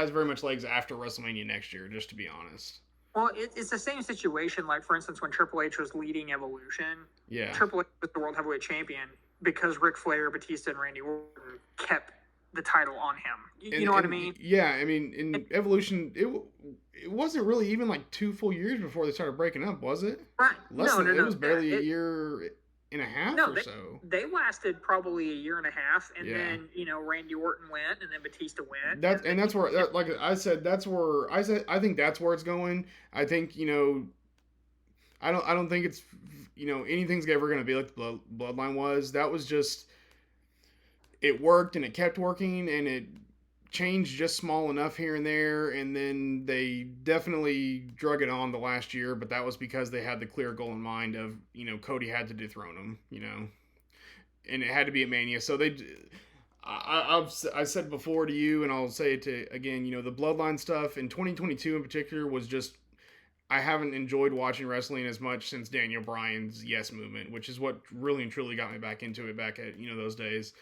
[SPEAKER 2] very much legs after WrestleMania next year, just to be honest.
[SPEAKER 1] Well, it's the same situation. Like, for instance, when Triple H was leading Evolution,
[SPEAKER 2] yeah,
[SPEAKER 1] Triple H was the World Heavyweight Champion because Ric Flair, Batista, and Randy Orton kept the title on him. You know what I mean?
[SPEAKER 2] Yeah, I mean, in Evolution, it wasn't really even like 2 full years before they started breaking up, was it?
[SPEAKER 1] Right.
[SPEAKER 2] It was barely a year and a half or so.
[SPEAKER 1] They lasted probably a year and a half, and then Randy Orton went, and then Batista went.
[SPEAKER 2] That's where, like I said, I think that's where it's going. I think I don't think it's anything's ever going to be like the Bloodline was. That was just, it worked and it kept working and it changed just small enough here and there, and then they definitely drug it on the last year, but that was because they had the clear goal in mind of Cody had to dethrone him, and it had to be at Mania. So I said before to you, and I'll say it again, the Bloodline stuff in 2022 in particular was just, I haven't enjoyed watching wrestling as much since Daniel Bryan's Yes Movement, which is what really and truly got me back into it back at those days.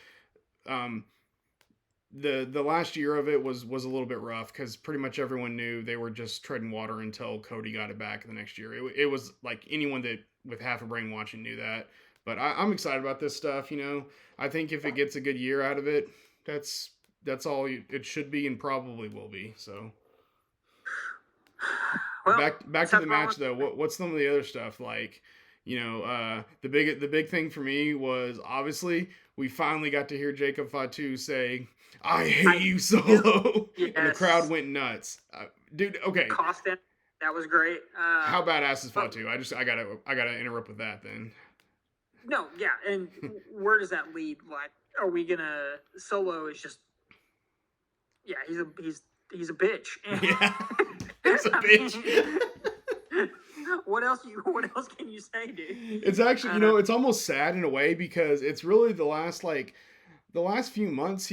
[SPEAKER 2] the last year of it was a little bit rough because pretty much everyone knew they were just treading water until Cody got it back the next year. It was like anyone that with half a brain watching knew that. But I'm excited about this stuff. I think if it gets a good year out of it, that's all it should be and probably will be. So
[SPEAKER 1] Well,
[SPEAKER 2] back to
[SPEAKER 1] Seth
[SPEAKER 2] the match
[SPEAKER 1] Rollins.
[SPEAKER 2] though. What's some of the other stuff like? The big thing for me was obviously we finally got to hear Jacob Fatu say, "I hate you, Solo," and the crowd
[SPEAKER 1] Yes.
[SPEAKER 2] went nuts. Dude, okay,
[SPEAKER 1] Costin, that was great.
[SPEAKER 2] how badass is
[SPEAKER 1] But
[SPEAKER 2] Fatu? I gotta interrupt with that then.
[SPEAKER 1] no, yeah, and where does that lead? Like, are we gonna Solo is just yeah, he's a bitch.
[SPEAKER 2] Yeah, it's a
[SPEAKER 1] I
[SPEAKER 2] bitch.
[SPEAKER 1] mean, what else can you say, dude?
[SPEAKER 2] It's actually, it's almost sad in a way because it's really the last few months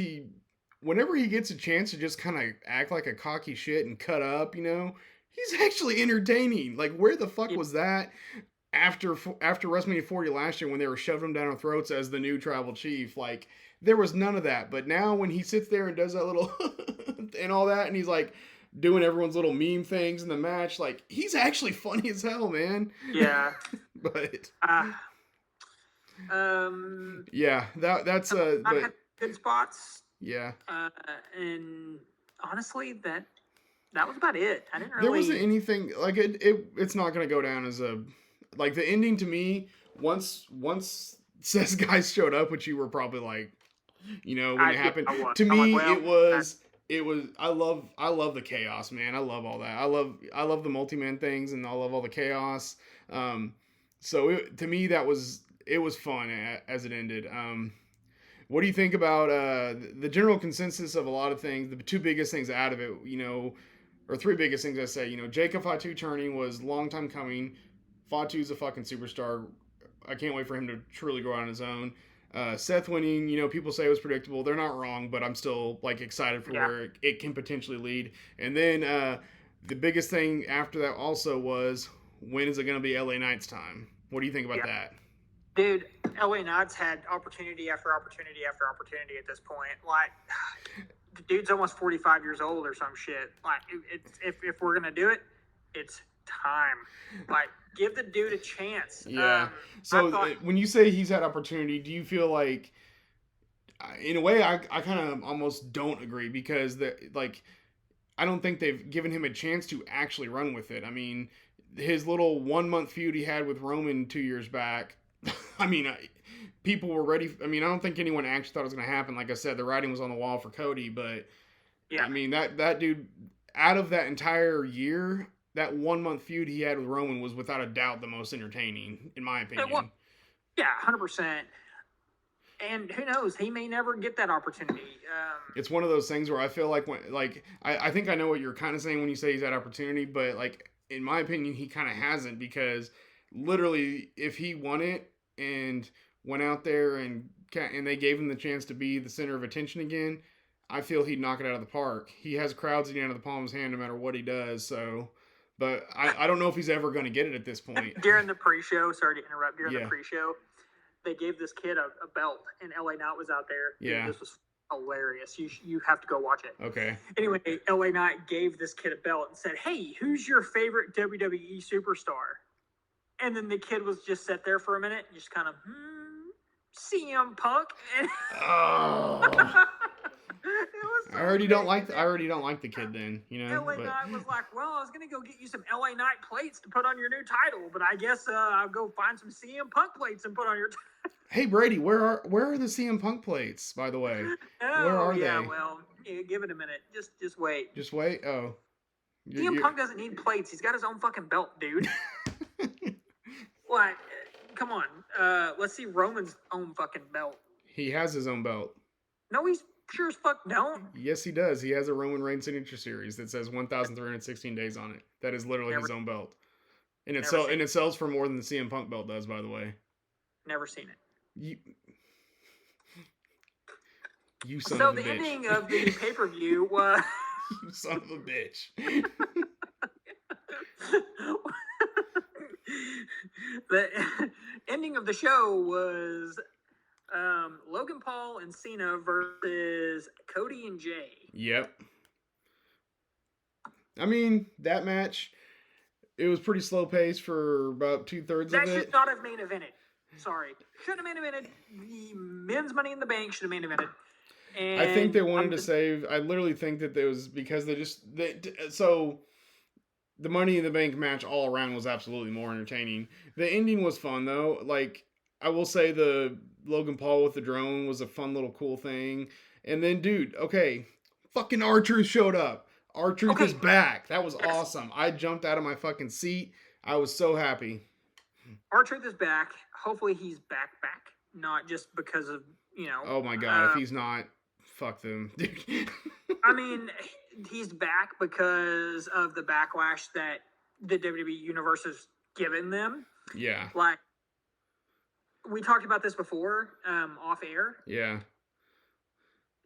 [SPEAKER 2] whenever he gets a chance to just kind of act like a cocky shit and cut up, he's actually entertaining. Like where the fuck
[SPEAKER 1] Yeah,
[SPEAKER 2] was that after WrestleMania 40 last year when they were shoving him down our throats as the new tribal chief? Like there was none of that. But now when he sits there and does that little and all that and he's like doing everyone's little meme things in the match, like he's actually funny as hell, man.
[SPEAKER 1] yeah.
[SPEAKER 2] But
[SPEAKER 1] Uh, um,
[SPEAKER 2] yeah, that's
[SPEAKER 1] I've
[SPEAKER 2] but
[SPEAKER 1] had good spots,
[SPEAKER 2] yeah.
[SPEAKER 1] and honestly, that was about it. I didn't
[SPEAKER 2] There wasn't
[SPEAKER 1] really.
[SPEAKER 2] anything like it's not gonna go down as a like the ending to me once says guys showed up, which you were probably like, when it happened.
[SPEAKER 1] I was.
[SPEAKER 2] To
[SPEAKER 1] I'm like,
[SPEAKER 2] me,
[SPEAKER 1] well,
[SPEAKER 2] it was I love the chaos, man. I love all that. I love the multi-man things and I love all the chaos. So to me it was fun as it ended. What do you think about the general consensus of a lot of things? The two biggest things out of it, or three biggest things I say, Jacob Fatu turning was a long time coming. Fatu's a fucking superstar. I can't wait for him to truly go out on his own. Seth winning, people say it was predictable. They're not wrong, but I'm still like excited for
[SPEAKER 1] yeah,
[SPEAKER 2] where it can potentially lead. And then the biggest thing after that also was when is it going to be LA Knight's time? What do you think about
[SPEAKER 1] yeah,
[SPEAKER 2] that?
[SPEAKER 1] dude. LA Knights had opportunity after opportunity after opportunity at this point. Like, the dude's almost 45 years old or some shit. Like, if we're gonna do it, it's time. Like, give the dude a chance.
[SPEAKER 2] Yeah.
[SPEAKER 1] I
[SPEAKER 2] So
[SPEAKER 1] thought,
[SPEAKER 2] when you say he's had opportunity, do you feel like, in a way, I kind of almost don't agree because I don't think they've given him a chance to actually run with it. I mean, his little 1 month feud he had with Roman 2 years back. I mean, people were ready. I mean, I don't think anyone actually thought it was going to happen. Like I said, the writing was on the wall for Cody, but
[SPEAKER 1] yeah,
[SPEAKER 2] I mean that dude out of that entire year, that 1 month feud he had with Roman was without a doubt the most entertaining, in my
[SPEAKER 1] well,
[SPEAKER 2] opinion.
[SPEAKER 1] yeah, 100%. And who knows? He may never get that opportunity.
[SPEAKER 2] It's one of those things where I feel like I think I know what you're kind of saying when you say he's had opportunity, but like in my opinion, he kind of hasn't because literally if he won it and went out there and they gave him the chance to be the center of attention again, I feel he'd knock it out of the park. He has crowds at the end of the palm of his hand no matter what he does. So, but I don't know if he's ever going to get it at this point.
[SPEAKER 1] During the pre-show, sorry to interrupt. During the
[SPEAKER 2] Yeah,
[SPEAKER 1] pre-show, they gave this kid a belt, and LA Knight was out there. Dude,
[SPEAKER 2] yeah,
[SPEAKER 1] this was hilarious. You have to go watch it.
[SPEAKER 2] okay.
[SPEAKER 1] Anyway, LA Knight gave this kid a belt and said, "Hey, who's your favorite WWE superstar?" And then the kid was just sat there for a minute, and just kind of, CM Punk. And
[SPEAKER 2] Oh.
[SPEAKER 1] it was so
[SPEAKER 2] I already
[SPEAKER 1] great.
[SPEAKER 2] don't like the kid then,
[SPEAKER 1] LA
[SPEAKER 2] but
[SPEAKER 1] Knight was like, "Well, I was gonna go get you some LA Knight plates to put on your new title, but I guess I'll go find some CM Punk plates and put on your."
[SPEAKER 2] hey Brady, where are the CM Punk plates, by the way? Where
[SPEAKER 1] Oh
[SPEAKER 2] are
[SPEAKER 1] yeah,
[SPEAKER 2] they?
[SPEAKER 1] well, give it a minute. Just wait.
[SPEAKER 2] Just wait. Oh.
[SPEAKER 1] CM Punk doesn't need plates. He's got his own fucking belt, dude. Like, come on. Let's see Roman's own fucking belt.
[SPEAKER 2] He has his own belt.
[SPEAKER 1] No, he's sure as fuck don't.
[SPEAKER 2] Yes, he does. He has a Roman Reigns signature series that says 1,316 days on it. That is literally
[SPEAKER 1] Never,
[SPEAKER 2] his own belt. And
[SPEAKER 1] never seen
[SPEAKER 2] it sells for more than the CM Punk belt does, by the way.
[SPEAKER 1] Never seen it.
[SPEAKER 2] You son
[SPEAKER 1] So
[SPEAKER 2] of a
[SPEAKER 1] the
[SPEAKER 2] bitch.
[SPEAKER 1] ending of the pay-per-view was
[SPEAKER 2] You son of a bitch.
[SPEAKER 1] the ending of the show was Logan Paul and Cena versus Cody and Jay.
[SPEAKER 2] Yep. I mean, that match, it was pretty slow paced for about 2/3 of
[SPEAKER 1] That should
[SPEAKER 2] it.
[SPEAKER 1] not have main evented. Sorry, shouldn't have main evented. The men's Money in the Bank should have main evented.
[SPEAKER 2] I think
[SPEAKER 1] And
[SPEAKER 2] they wanted to save. I literally think that it was because so the Money in the Bank match all around was absolutely more entertaining. The ending was fun though. Like I will say, the Logan Paul with the drone was a fun little cool thing. And then, dude, okay, fucking R-Truth showed up. R-Truth is
[SPEAKER 1] okay,
[SPEAKER 2] back. That was
[SPEAKER 1] yes,
[SPEAKER 2] awesome. I jumped out of my fucking seat. I was so happy.
[SPEAKER 1] R-Truth is back. Hopefully, he's back, not just because of you know.
[SPEAKER 2] Oh my god, if he's not, fuck them.
[SPEAKER 1] I mean, he's back because of the backlash that the WWE universe has given them.
[SPEAKER 2] Yeah.
[SPEAKER 1] Like we talked about this before, off air.
[SPEAKER 2] Yeah.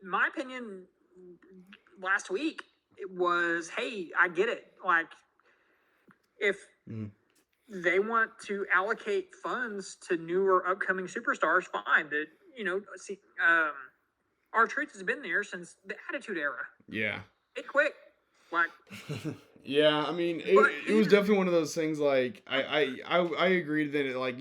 [SPEAKER 1] My opinion last week it was, hey, I get it. Like if they want to allocate funds to newer upcoming superstars, fine. That see, R-Truth has been there since the Attitude Era.
[SPEAKER 2] Yeah.
[SPEAKER 1] It quick, like.
[SPEAKER 2] Yeah, I mean, it was definitely one of those things. Like, I agreed that it, like, at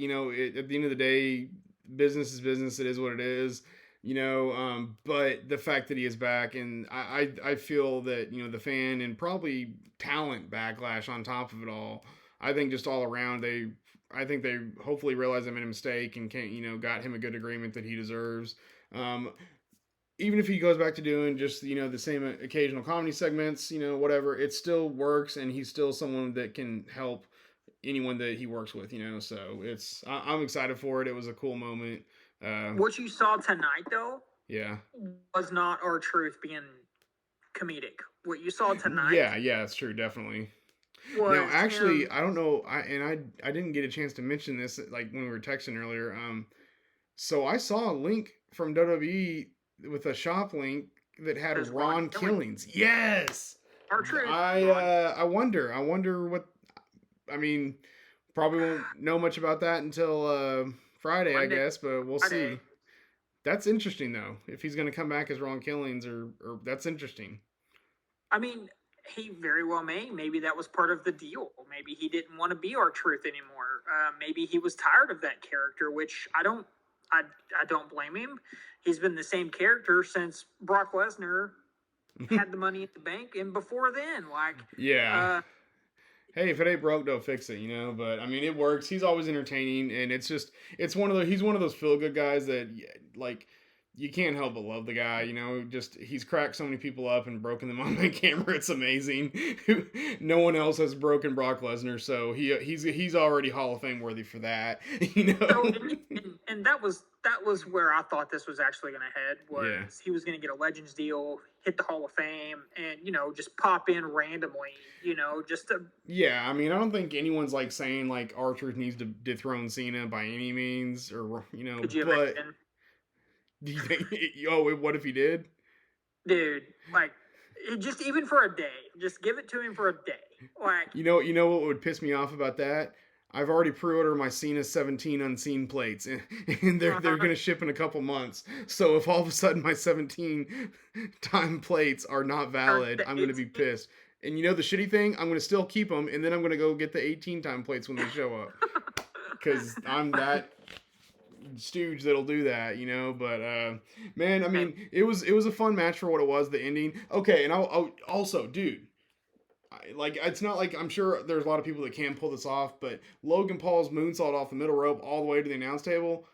[SPEAKER 2] the end of the day, business is business. It is what it is. But the fact that he is back, and I feel that the fan and probably talent backlash on top of it all. I think just all around I think they hopefully realized they made a mistake and can't got him a good agreement that he deserves. Um, Even if he goes back to doing just the same occasional comedy segments, whatever, it still works, and he's still someone that can help anyone that he works with. So I'm excited for it. It was a cool moment.
[SPEAKER 1] What you saw tonight, though,
[SPEAKER 2] Yeah,
[SPEAKER 1] was not R-Truth being comedic. What you saw tonight,
[SPEAKER 2] yeah, it's true, definitely. Now, actually, I don't know, I didn't get a chance to mention this like when we were texting earlier. So I saw a link from WWE with a shop link that had Ron Killings. Yes.
[SPEAKER 1] R-Truth.
[SPEAKER 2] I wonder what. I mean, probably won't know much about that until Friday,
[SPEAKER 1] Monday.
[SPEAKER 2] I guess, but we'll see. That's interesting though. If he's going to come back as Ron Killings, or that's interesting.
[SPEAKER 1] I mean, he very well may. Maybe that was part of the deal. Maybe he didn't want to be R-Truth anymore. Maybe he was tired of that character, which I don't blame him. He's been the same character since Brock Lesnar had the Money in the Bank, and before then, like
[SPEAKER 2] yeah. Hey, if it ain't broke, don't fix it, But I mean, it works. He's always entertaining, and he's one of those feel good guys that like you can't help but love the guy, Just he's cracked so many people up and broken them on the camera. It's amazing. No one else has broken Brock Lesnar, so he's already Hall of Fame worthy for that,
[SPEAKER 1] So, and that was where I thought this was actually going to head. Was he was going to get a Legends deal, hit the Hall of Fame, and just pop in randomly, just to.
[SPEAKER 2] Yeah, I mean, I don't think anyone's like saying like R-Truth needs to dethrone Cena by any means, or
[SPEAKER 1] Could you
[SPEAKER 2] but.
[SPEAKER 1] imagine?
[SPEAKER 2] Do you think? Oh, what if he did?
[SPEAKER 1] Dude, like, just even for a day, just give it to him for a day. Like,
[SPEAKER 2] you know what would piss me off about that? I've already pre-ordered my Cena 17 unseen plates, and they're gonna ship in a couple months. So if all of a sudden my 17 time plates are not valid, I'm gonna be pissed. And the shitty thing, I'm gonna still keep them, and then I'm gonna go get the 18 time plates when they show up, because I'm that stooge that'll do that, but man, I mean, it was a fun match for what it was. The ending, okay. And I'll also, dude, like, it's not like, I'm sure there's a lot of people that can pull this off, but Logan Paul's moonsault off the middle rope all the way to the announce table,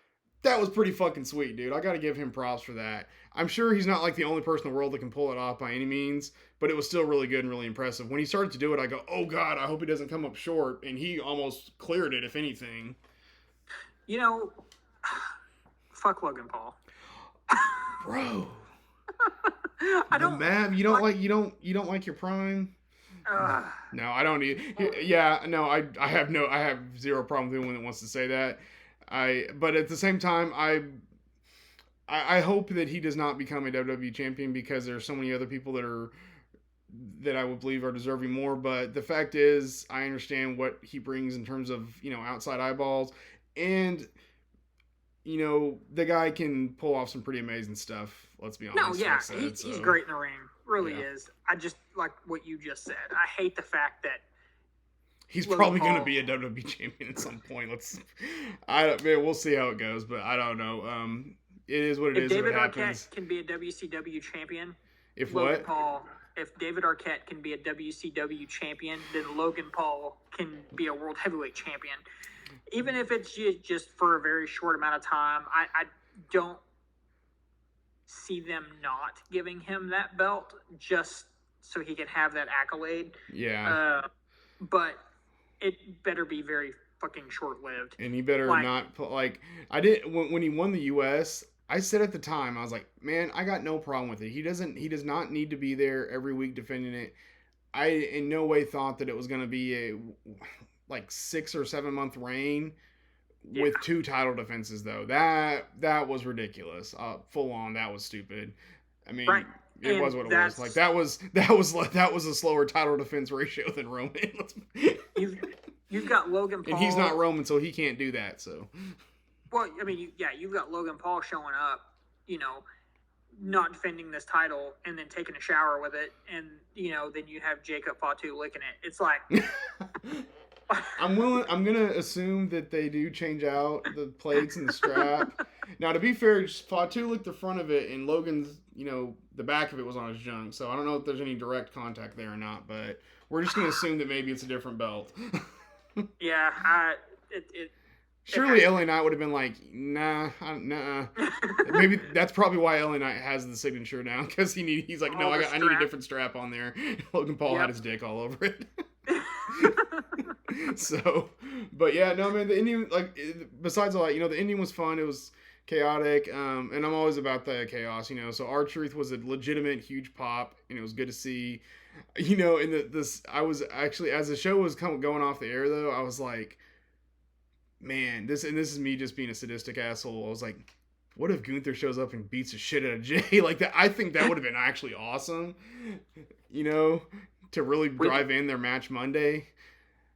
[SPEAKER 2] that was pretty fucking sweet, dude. I gotta give him props for that. I'm sure he's not like the only person in the world that can pull it off by any means, but it was still really good and really impressive. When he started to do it, I go, oh god, I hope he doesn't come up short, and he almost cleared it, if anything.
[SPEAKER 1] Fuck Logan Paul,
[SPEAKER 2] bro.
[SPEAKER 1] I don't.
[SPEAKER 2] Mav, you don't like your prime. No, I don't need. Yeah, no, I have zero problem with anyone that wants to say that. But at the same time, I hope that he does not become a WWE champion, because there's so many other people that I would believe are deserving more. But the fact is, I understand what he brings in terms of outside eyeballs, and the guy can pull off some pretty amazing stuff. Let's be
[SPEAKER 1] No,
[SPEAKER 2] honest, like I
[SPEAKER 1] yeah,
[SPEAKER 2] said.
[SPEAKER 1] he's
[SPEAKER 2] So
[SPEAKER 1] great in the ring, really
[SPEAKER 2] yeah,
[SPEAKER 1] is. I just like what you just said. I hate the fact that
[SPEAKER 2] he's
[SPEAKER 1] Logan
[SPEAKER 2] probably going to
[SPEAKER 1] Paul.
[SPEAKER 2] be a WWE champion at some point. I don't, man, we'll see how it goes, but I don't know. It is what it
[SPEAKER 1] If
[SPEAKER 2] is. If it
[SPEAKER 1] David Arquette
[SPEAKER 2] happens,
[SPEAKER 1] can be a WCW champion,
[SPEAKER 2] if
[SPEAKER 1] Logan
[SPEAKER 2] what?
[SPEAKER 1] Paul. If David Arquette can be a WCW champion, then Logan Paul can be a world heavyweight champion. Even if it's just for a very short amount of time, I don't see them not giving him that belt just so he can have that accolade.
[SPEAKER 2] Yeah,
[SPEAKER 1] But it better be very fucking short lived.
[SPEAKER 2] and he better
[SPEAKER 1] Like,
[SPEAKER 2] not put like I did when he won the U.S. I said at the time, I was like, man, I got no problem with it. He does not need to be there every week defending it. I in no way thought that it was going to be a like 6 or 7 month reign
[SPEAKER 1] yeah,
[SPEAKER 2] with 2 title defenses though. That was ridiculous. Full on, that was stupid. I
[SPEAKER 1] right.
[SPEAKER 2] mean, it
[SPEAKER 1] And
[SPEAKER 2] was what it was. Like
[SPEAKER 1] that's
[SPEAKER 2] that was a slower title defense ratio than Roman.
[SPEAKER 1] you've you've got Logan Paul,
[SPEAKER 2] And he's not Roman, so he can't do that. So
[SPEAKER 1] well, I mean, you've got Logan Paul showing up, you know, not defending this title and then taking a shower with it, and then you have Jacob Fatu licking it. It's like,
[SPEAKER 2] I'm gonna assume that they do change out the plates and the strap. Now, to be fair, Fatu licked the front of it, and Logan's, the back of it was on his junk. So I don't know if there's any direct contact there or not, but we're just gonna assume that maybe it's a different belt.
[SPEAKER 1] yeah, it
[SPEAKER 2] Surely LA Knight would have been like, nah, nah. Maybe that's probably why LA Knight has the signature now, because he's like, no, I need a different strap on there. Logan Paul had his dick all over it. So, but yeah, no, man, the Indian, like, besides all that, the Indian was fun. It was chaotic, and I'm always about the chaos, So R-Truth was a legitimate huge pop, and it was good to see. In I was actually, as the show was going off the air though, I was like, man, this is me just being a sadistic asshole. I was like, what if Gunther shows up and beats the shit out of Jay? Like that, I think that would have been actually awesome. To really drive in their match Monday.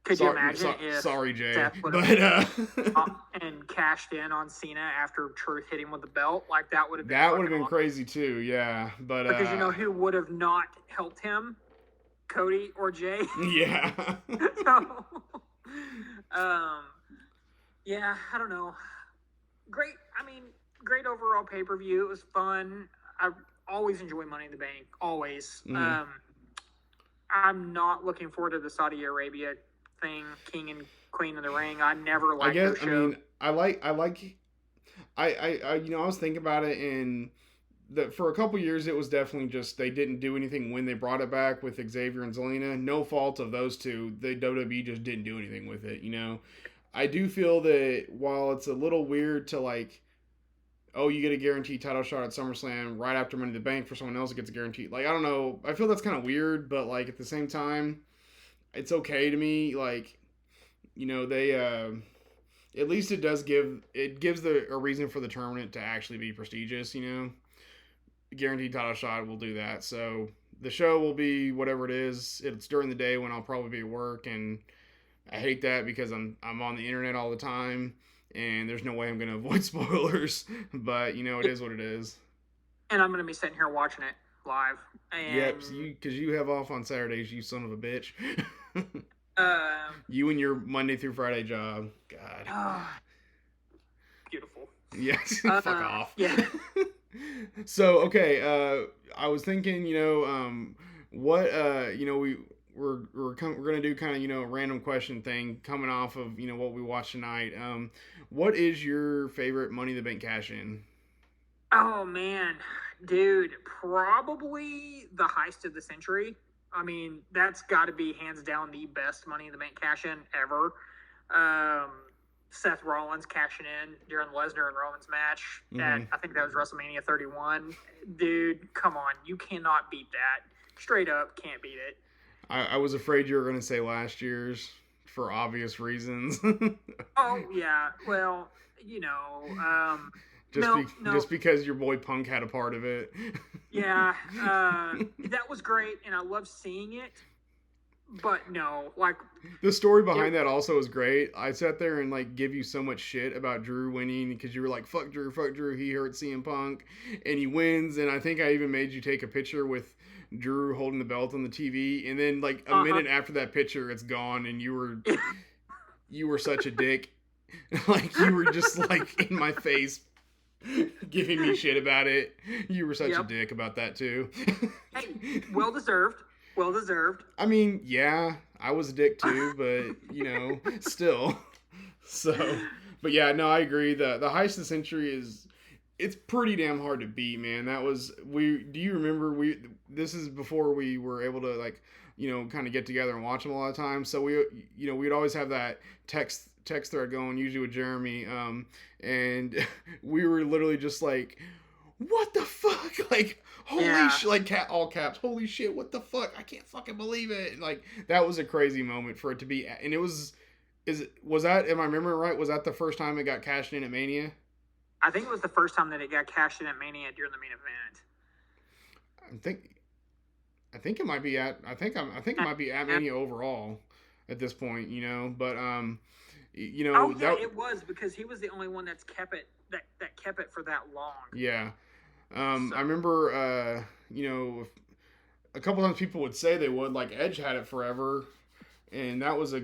[SPEAKER 1] Could you imagine if
[SPEAKER 2] sorry, Jay,
[SPEAKER 1] Seth would
[SPEAKER 2] but
[SPEAKER 1] have and cashed in on Cena after Truth hit him with the belt? Like that would have been
[SPEAKER 2] awesome. Crazy too, yeah. But
[SPEAKER 1] because who would have not helped him? Cody or Jay?
[SPEAKER 2] Yeah.
[SPEAKER 1] So, yeah, I don't know. Great. I mean, great overall pay per view. It was fun. I always enjoy Money in the Bank. Always.
[SPEAKER 2] Mm-hmm.
[SPEAKER 1] I'm not looking forward to the Saudi Arabia thing, King and Queen of the Ring. I never liked their show.
[SPEAKER 2] I mean, I was thinking about it, and for a couple years it was definitely just they didn't do anything when they brought it back with Xavier and Zelina. No fault of those two. The WWE just didn't do anything with it. I do feel that while it's a little weird to like, oh, you get a guaranteed title shot at SummerSlam right after Money in the Bank for someone else that gets a guaranteed. Like, I don't know. I feel that's kind of weird, but like at the same time, it's okay to me. Like, they at least it gives a reason for the tournament to actually be prestigious. Guaranteed title shot will do that. So the show will be whatever it is. It's during the day when I'll probably be at work, and I hate that because I'm on the internet all the time, and there's no way I'm going to avoid spoilers. But it is what it is.
[SPEAKER 1] And I'm going to be sitting here watching it live. And
[SPEAKER 2] yep, because you have off on Saturdays, you son of a bitch. You and your Monday through Friday job. God.
[SPEAKER 1] Beautiful.
[SPEAKER 2] Yes. Fuck off.
[SPEAKER 1] Yeah.
[SPEAKER 2] So okay, I was thinking, what we're gonna do kind of a random question thing coming off of what we watched tonight. What is your favorite Money in the Bank cash in?
[SPEAKER 1] Oh man, dude, probably the heist of the century. I mean, that's got to be hands down the best Money in the Bank cash in ever. Seth Rollins cashing in during Lesnar and Roman's match. I think that was WrestleMania 31. Dude, come on. You cannot beat that. Straight up, can't beat it.
[SPEAKER 2] I was afraid you were going to say last year's for obvious reasons.
[SPEAKER 1] Oh, yeah. Well,
[SPEAKER 2] just because your boy Punk had a part of it.
[SPEAKER 1] Yeah. That was great, and I love seeing it. but no, like
[SPEAKER 2] The story
[SPEAKER 1] it.
[SPEAKER 2] behind that also is great. I sat there and like give you so much shit about Drew winning because you were like, fuck Drew, he hurt CM Punk," and he wins. And I think I even made you take a picture with Drew holding the belt on the TV, and then like a
[SPEAKER 1] Uh huh.
[SPEAKER 2] minute after that picture, it's gone, and you were such a dick. Like you were just like in my face giving me shit about it. You were such a
[SPEAKER 1] Yep.
[SPEAKER 2] dick about that too.
[SPEAKER 1] Hey, well deserved. Well deserved.
[SPEAKER 2] I mean, yeah, I was a dick too, but still. So, but yeah, no, I agree. The heist of the century is it's pretty damn hard to beat, man. That was we. Do you remember we? This is before we were able to like kind of get together and watch them a lot of times. So we'd always have that text thread going, usually with Jeremy, and we were literally just like, what the fuck, like. Holy
[SPEAKER 1] Yeah.
[SPEAKER 2] shit! Like all caps. Holy shit! What the fuck? I can't fucking believe it. And, like that was a crazy moment for it to be, and it was was that, am I remembering right? Was that the first time it got cashed in at Mania?
[SPEAKER 1] I think it was the first time that it got cashed in at Mania during the main event.
[SPEAKER 2] I think I think it might be at I think it might be at
[SPEAKER 1] Yeah.
[SPEAKER 2] Mania overall at this point, but
[SPEAKER 1] Oh yeah,
[SPEAKER 2] that
[SPEAKER 1] it was because he was the only one that's kept it that kept it for that long.
[SPEAKER 2] yeah.
[SPEAKER 1] So
[SPEAKER 2] I remember a couple times people would say they would, like Edge had it forever, and that was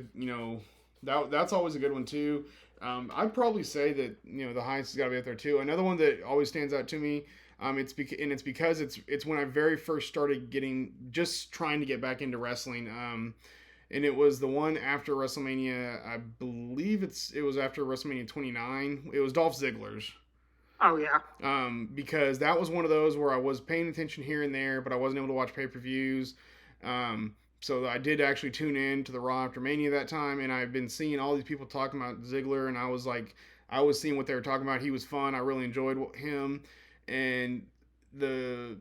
[SPEAKER 2] that's always a good one too. I'd probably say that the Heist has got to be up there too. Another one that always stands out to me, it's because it's when I very first started just trying to get back into wrestling. And it was the one after WrestleMania. I believe it was after WrestleMania 29. It was Dolph Ziggler's.
[SPEAKER 1] oh yeah.
[SPEAKER 2] Because that was one of those where I was paying attention here and there, but I wasn't able to watch pay-per-views. So I did actually tune in to the Raw after Mania that time, and I've been seeing all these people talking about Ziggler, and I was seeing what they were talking about. He was fun. I really enjoyed him, and the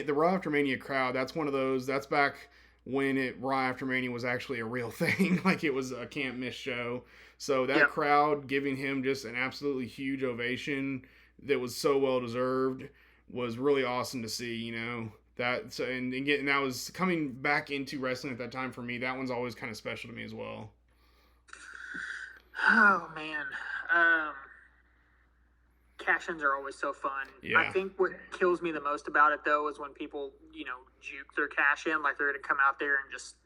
[SPEAKER 2] Raw after Mania crowd. That's one of those. That's back when Raw after Mania was actually a real thing. Like it was a can't miss show. So that
[SPEAKER 1] Yep.
[SPEAKER 2] crowd giving him just an absolutely huge ovation that was so well deserved was really awesome to see. That so and getting that was coming back into wrestling at that time for me. That one's always kind of special to me as well.
[SPEAKER 1] Oh man. Um, Cash-ins are always so fun. I
[SPEAKER 2] Yeah,
[SPEAKER 1] think what kills me the most about it though is when people, juke their cash in, like they're gonna come out there and just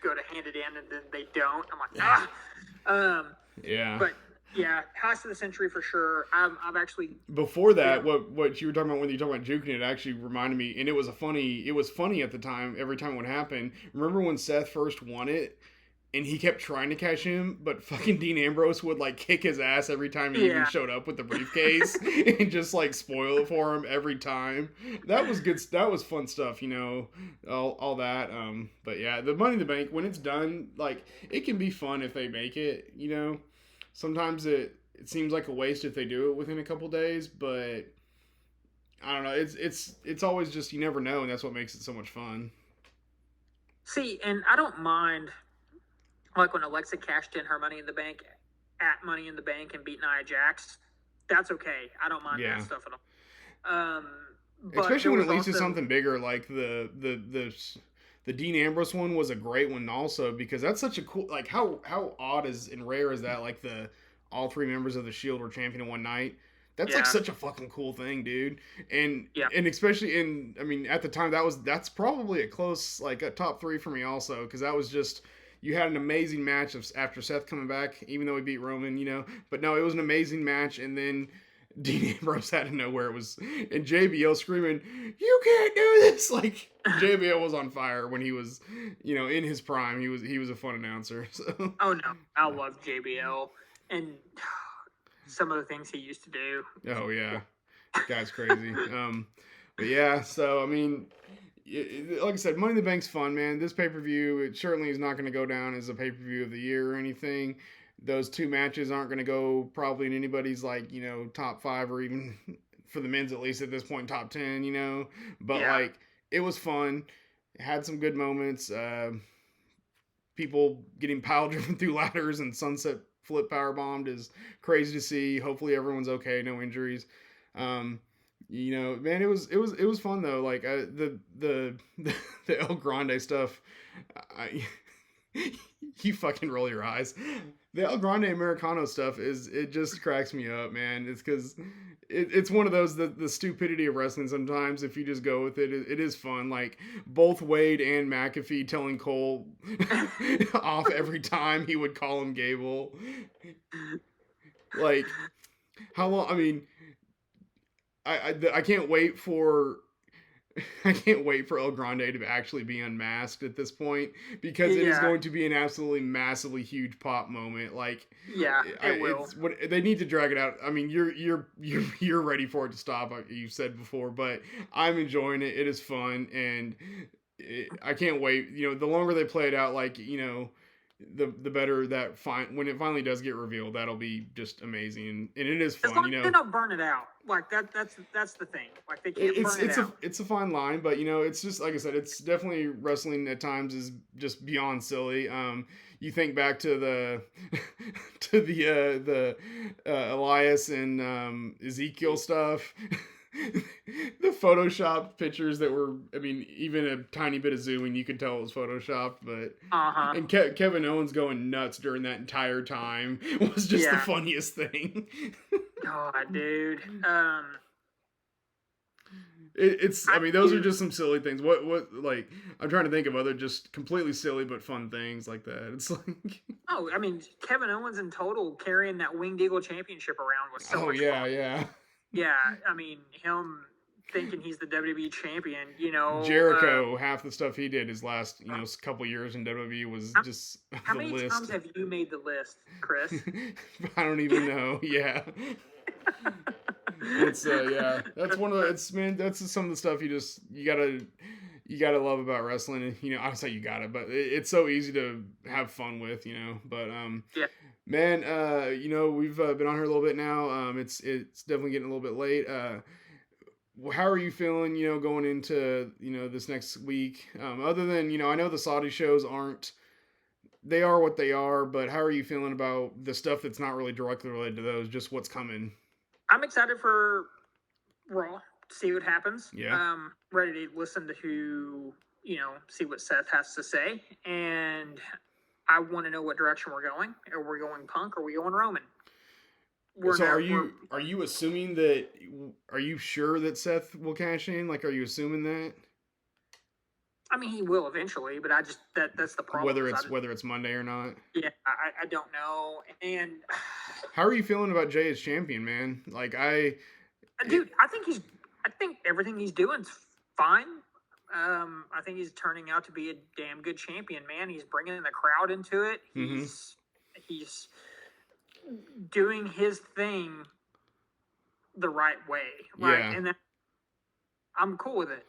[SPEAKER 1] go to hand it in and then they don't. I'm like, ah. Um,
[SPEAKER 2] yeah.
[SPEAKER 1] but yeah, House of the Century for sure. I've actually,
[SPEAKER 2] Before
[SPEAKER 1] you
[SPEAKER 2] that,
[SPEAKER 1] know,
[SPEAKER 2] what you were talking about when you talking about juking, it actually reminded me, and it was funny at the time. Every time it would happen, remember when Seth first won it, and he kept trying to cash him, but fucking Dean Ambrose would like kick his ass every time he even
[SPEAKER 1] yeah.
[SPEAKER 2] showed up with the briefcase and just like spoil it for him every time. That was good. That was fun stuff, all that. But yeah, the Money in the Bank when it's done, like it can be fun if they make it. Sometimes it seems like a waste if they do it within a couple days, but I don't know. It's always just you never know, and that's what makes it so much fun.
[SPEAKER 1] See, and I don't mind like when Alexa cashed in her Money in the Bank at Money in the Bank and beat Nia Jax. That's okay. I don't mind that
[SPEAKER 2] Yeah.
[SPEAKER 1] stuff at all. But
[SPEAKER 2] Especially
[SPEAKER 1] there
[SPEAKER 2] when
[SPEAKER 1] was
[SPEAKER 2] it leads to
[SPEAKER 1] also,
[SPEAKER 2] something bigger, like the Dean Ambrose one was a great one also because that's such a cool, like how odd is and rare is that, like the all three members of the Shield were champion in one night. That's like
[SPEAKER 1] yeah,
[SPEAKER 2] such a fucking cool thing, dude. And
[SPEAKER 1] yeah,
[SPEAKER 2] and especially I mean at the time that's probably a close, like a top three for me also, because that was just, you had an amazing match after Seth coming back, even though he beat Roman. But no, it was an amazing match, and then Dean Ambrose out of nowhere was, and JBL screaming, "You can't do this!" Like JBL was on fire when he was, in his prime. He was a fun announcer. So
[SPEAKER 1] oh no, I love JBL and some of the things he used to do.
[SPEAKER 2] oh yeah, guy's crazy. But yeah, so I mean, like I said, Money in the Bank's fun, man. This pay per view, it certainly is not going to go down as a pay per view of the year or anything. Those two matches aren't going to go probably in anybody's like top five, or even for the men's at least at this point top 10. But
[SPEAKER 1] Yeah.
[SPEAKER 2] like it was fun. It had some good moments. People getting pile driven through ladders and sunset flip power bombed is crazy to see. Hopefully everyone's okay, no injuries. Um, Man, it was fun though. Like the El Grande stuff, I You fucking roll your eyes. The El Grande Americano stuff it just cracks me up, man. It's because it's one of those the stupidity of wrestling sometimes. If you just go with it is fun. Like both Wade and McAfee telling Cole off every time he would call him Gable. Like how long? I mean, I can't wait for I can't wait for El Grande to actually be unmasked at this point because it is
[SPEAKER 1] Yeah,
[SPEAKER 2] going to be an absolutely massively huge pop moment. Like,
[SPEAKER 1] yeah, it will.
[SPEAKER 2] it's what they need to drag it out. I mean, you're ready for it to stop. Like you said before, but I'm enjoying it. It is fun, and I can't wait. You know, the longer they play it out, like the better that when it finally does get revealed, that'll be just amazing, and it is
[SPEAKER 1] As
[SPEAKER 2] fun.
[SPEAKER 1] long
[SPEAKER 2] You
[SPEAKER 1] as they
[SPEAKER 2] know,
[SPEAKER 1] don't burn it out, like that's the thing. Like they can't burn it out.
[SPEAKER 2] it's a fine line, but it's just like I said, it's definitely wrestling at times is just beyond silly. You think back to the to the Elias and Ezekiel stuff. The Photoshop pictures that were, I mean, even a tiny bit of zooming, you could tell it was Photoshopped. But
[SPEAKER 1] Uh huh.
[SPEAKER 2] and Kevin Owens going nuts during that entire time was just the
[SPEAKER 1] Yeah.
[SPEAKER 2] funniest thing.
[SPEAKER 1] God, dude.
[SPEAKER 2] It's I
[SPEAKER 1] I
[SPEAKER 2] mean those are
[SPEAKER 1] do.
[SPEAKER 2] just some silly things. What like I'm trying to think of other just completely silly but fun things like that. It's like
[SPEAKER 1] Oh, I mean, Kevin Owens in total carrying that Winged Eagle Championship around was so
[SPEAKER 2] oh
[SPEAKER 1] much fun.
[SPEAKER 2] yeah.
[SPEAKER 1] Yeah, I mean, him thinking he's the WWE champion,
[SPEAKER 2] Jericho, half the stuff he did his last couple years in WWE was
[SPEAKER 1] how,
[SPEAKER 2] just
[SPEAKER 1] how
[SPEAKER 2] the
[SPEAKER 1] many
[SPEAKER 2] list.
[SPEAKER 1] times have you made the list, Chris?
[SPEAKER 2] I don't even know. Yeah. It's yeah, that's one of the it's man, that's some of the stuff you gotta love about wrestling. And I don't say you gotta, but it's so easy to have fun with, But
[SPEAKER 1] Yeah,
[SPEAKER 2] man, we've been on here a little bit now. It's definitely getting a little bit late. How are you feeling? Going into this next week. Other than I know the Saudi shows aren't they are what they are, but how are you feeling about the stuff that's not really directly related to those? Just what's coming?
[SPEAKER 1] I'm excited for Raw to see what happens.
[SPEAKER 2] Yeah.
[SPEAKER 1] Ready to listen to see what Seth has to say, and I want to know what direction we're going. Are we going Punk? Or are we going Roman? We're
[SPEAKER 2] So
[SPEAKER 1] not. We're.
[SPEAKER 2] are you assuming that are you sure that Seth will cash in? Like, are you assuming that
[SPEAKER 1] I mean, he will eventually, but I just that's the problem.
[SPEAKER 2] whether
[SPEAKER 1] Is
[SPEAKER 2] it's Monday or not?
[SPEAKER 1] yeah, I don't know, and
[SPEAKER 2] How are you feeling about Jay as champion, man? It,
[SPEAKER 1] dude, I think everything he's doing's fine. I think he's turning out to be a damn good champion, man. He's bringing the crowd into it.
[SPEAKER 2] mm-hmm.
[SPEAKER 1] He's doing his thing the right way, like,
[SPEAKER 2] Yeah.
[SPEAKER 1] and then I'm cool with it.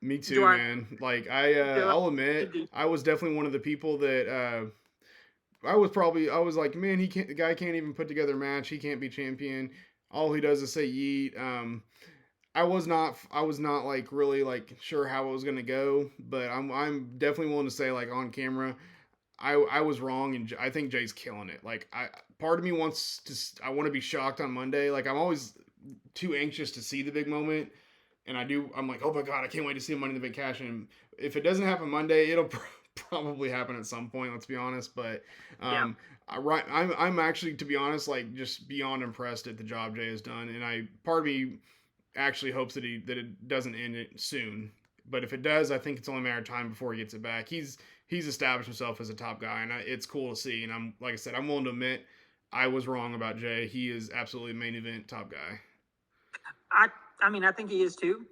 [SPEAKER 2] Me
[SPEAKER 1] Do
[SPEAKER 2] too,
[SPEAKER 1] I
[SPEAKER 2] man. Like
[SPEAKER 1] do
[SPEAKER 2] I'll admit,
[SPEAKER 1] I
[SPEAKER 2] I was definitely one of the people that I was like, man, the guy can't even put together a match. He can't be champion. All he does is say yeet. I was not like really like sure how it was gonna go, but I'm definitely willing to say like on camera, I was wrong, and I think Jay's killing it. Like part of me wants to I want to be shocked on Monday. Like I'm always too anxious to see the big moment, and I'm like, oh my god, I can't wait to see him Money in the Bank cash. And if it doesn't happen Monday, it'll probably happen at some point. Let's be honest, but
[SPEAKER 1] yeah.
[SPEAKER 2] I'm actually, to be honest, like just beyond impressed at the job Jay has done, and part of me actually hopes that it doesn't end it soon. But if it does, I think it's only a matter of time before he gets it back. He's established himself as a top guy, and it's cool to see. And I'm like I said, I'm willing to admit I was wrong about Jay. He is absolutely main event top guy.
[SPEAKER 1] I I mean, I think he is too.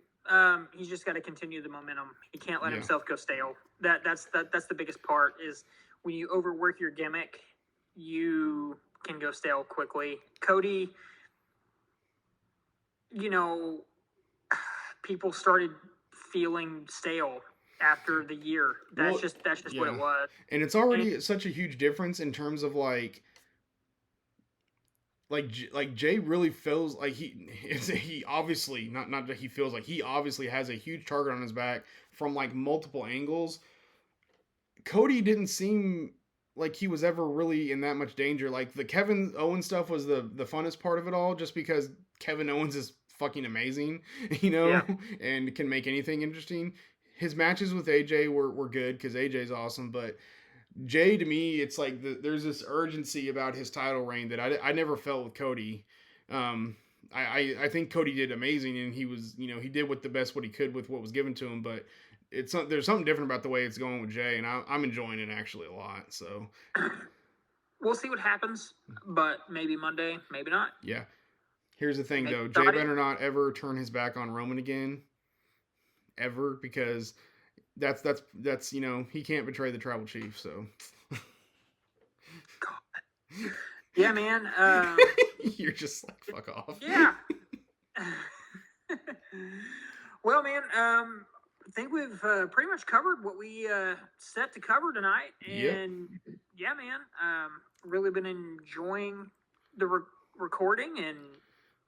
[SPEAKER 1] He's just got to continue the momentum. He can't let
[SPEAKER 2] Yeah.
[SPEAKER 1] himself go stale. That's the biggest part is when you overwork your gimmick, you can go stale quickly. Cody, you know, people started feeling stale after the year.
[SPEAKER 2] Well,
[SPEAKER 1] That's just what it
[SPEAKER 2] yeah,
[SPEAKER 1] was.
[SPEAKER 2] and it's
[SPEAKER 1] And
[SPEAKER 2] already such a huge difference in terms of like Jay really feels like he obviously not that he feels like he obviously has a huge target on his back from like multiple angles. Cody didn't seem like he was ever really in that much danger. Like the Kevin Owens stuff was the funnest part of it all, just because Kevin Owens is fucking amazing,
[SPEAKER 1] yeah,
[SPEAKER 2] and can make anything interesting. His matches with AJ were good because AJ's awesome, but Jay, to me, it's like there's this urgency about his title reign that I never felt with Cody. Um, I think Cody did amazing, and he was, he did what the best what he could with what was given to him. But there's something different about the way it's going with Jay, and I'm enjoying it actually a lot. So
[SPEAKER 1] We'll see what happens, but maybe Monday, maybe not.
[SPEAKER 2] yeah. Here's the thing
[SPEAKER 1] Maybe
[SPEAKER 2] though, Jay
[SPEAKER 1] Friday.
[SPEAKER 2] better not ever turn his back on Roman again, ever, because that's he can't betray the tribal chief. So
[SPEAKER 1] Yeah, man.
[SPEAKER 2] you're just like fuck off.
[SPEAKER 1] Yeah. Well, man. I think we've pretty much covered what we set to cover tonight,
[SPEAKER 2] Yep.
[SPEAKER 1] and yeah, man. Really been enjoying the recording. And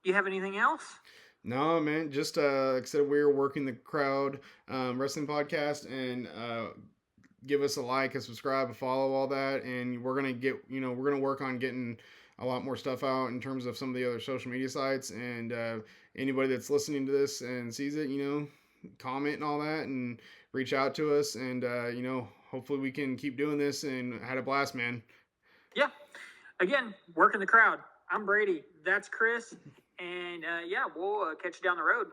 [SPEAKER 1] you have anything else?
[SPEAKER 2] No, man. Just like I said, we're working the crowd wrestling podcast, and give us a like, a subscribe, a follow, all that, and we're gonna get we're gonna work on getting a lot more stuff out in terms of some of the other social media sites, and anybody that's listening to this and sees it, comment and all that, and reach out to us, and hopefully we can keep doing this, and had a blast, man.
[SPEAKER 1] Yeah. Again, working the crowd. I'm Brady. That's Chris. And yeah, we'll catch you down the road.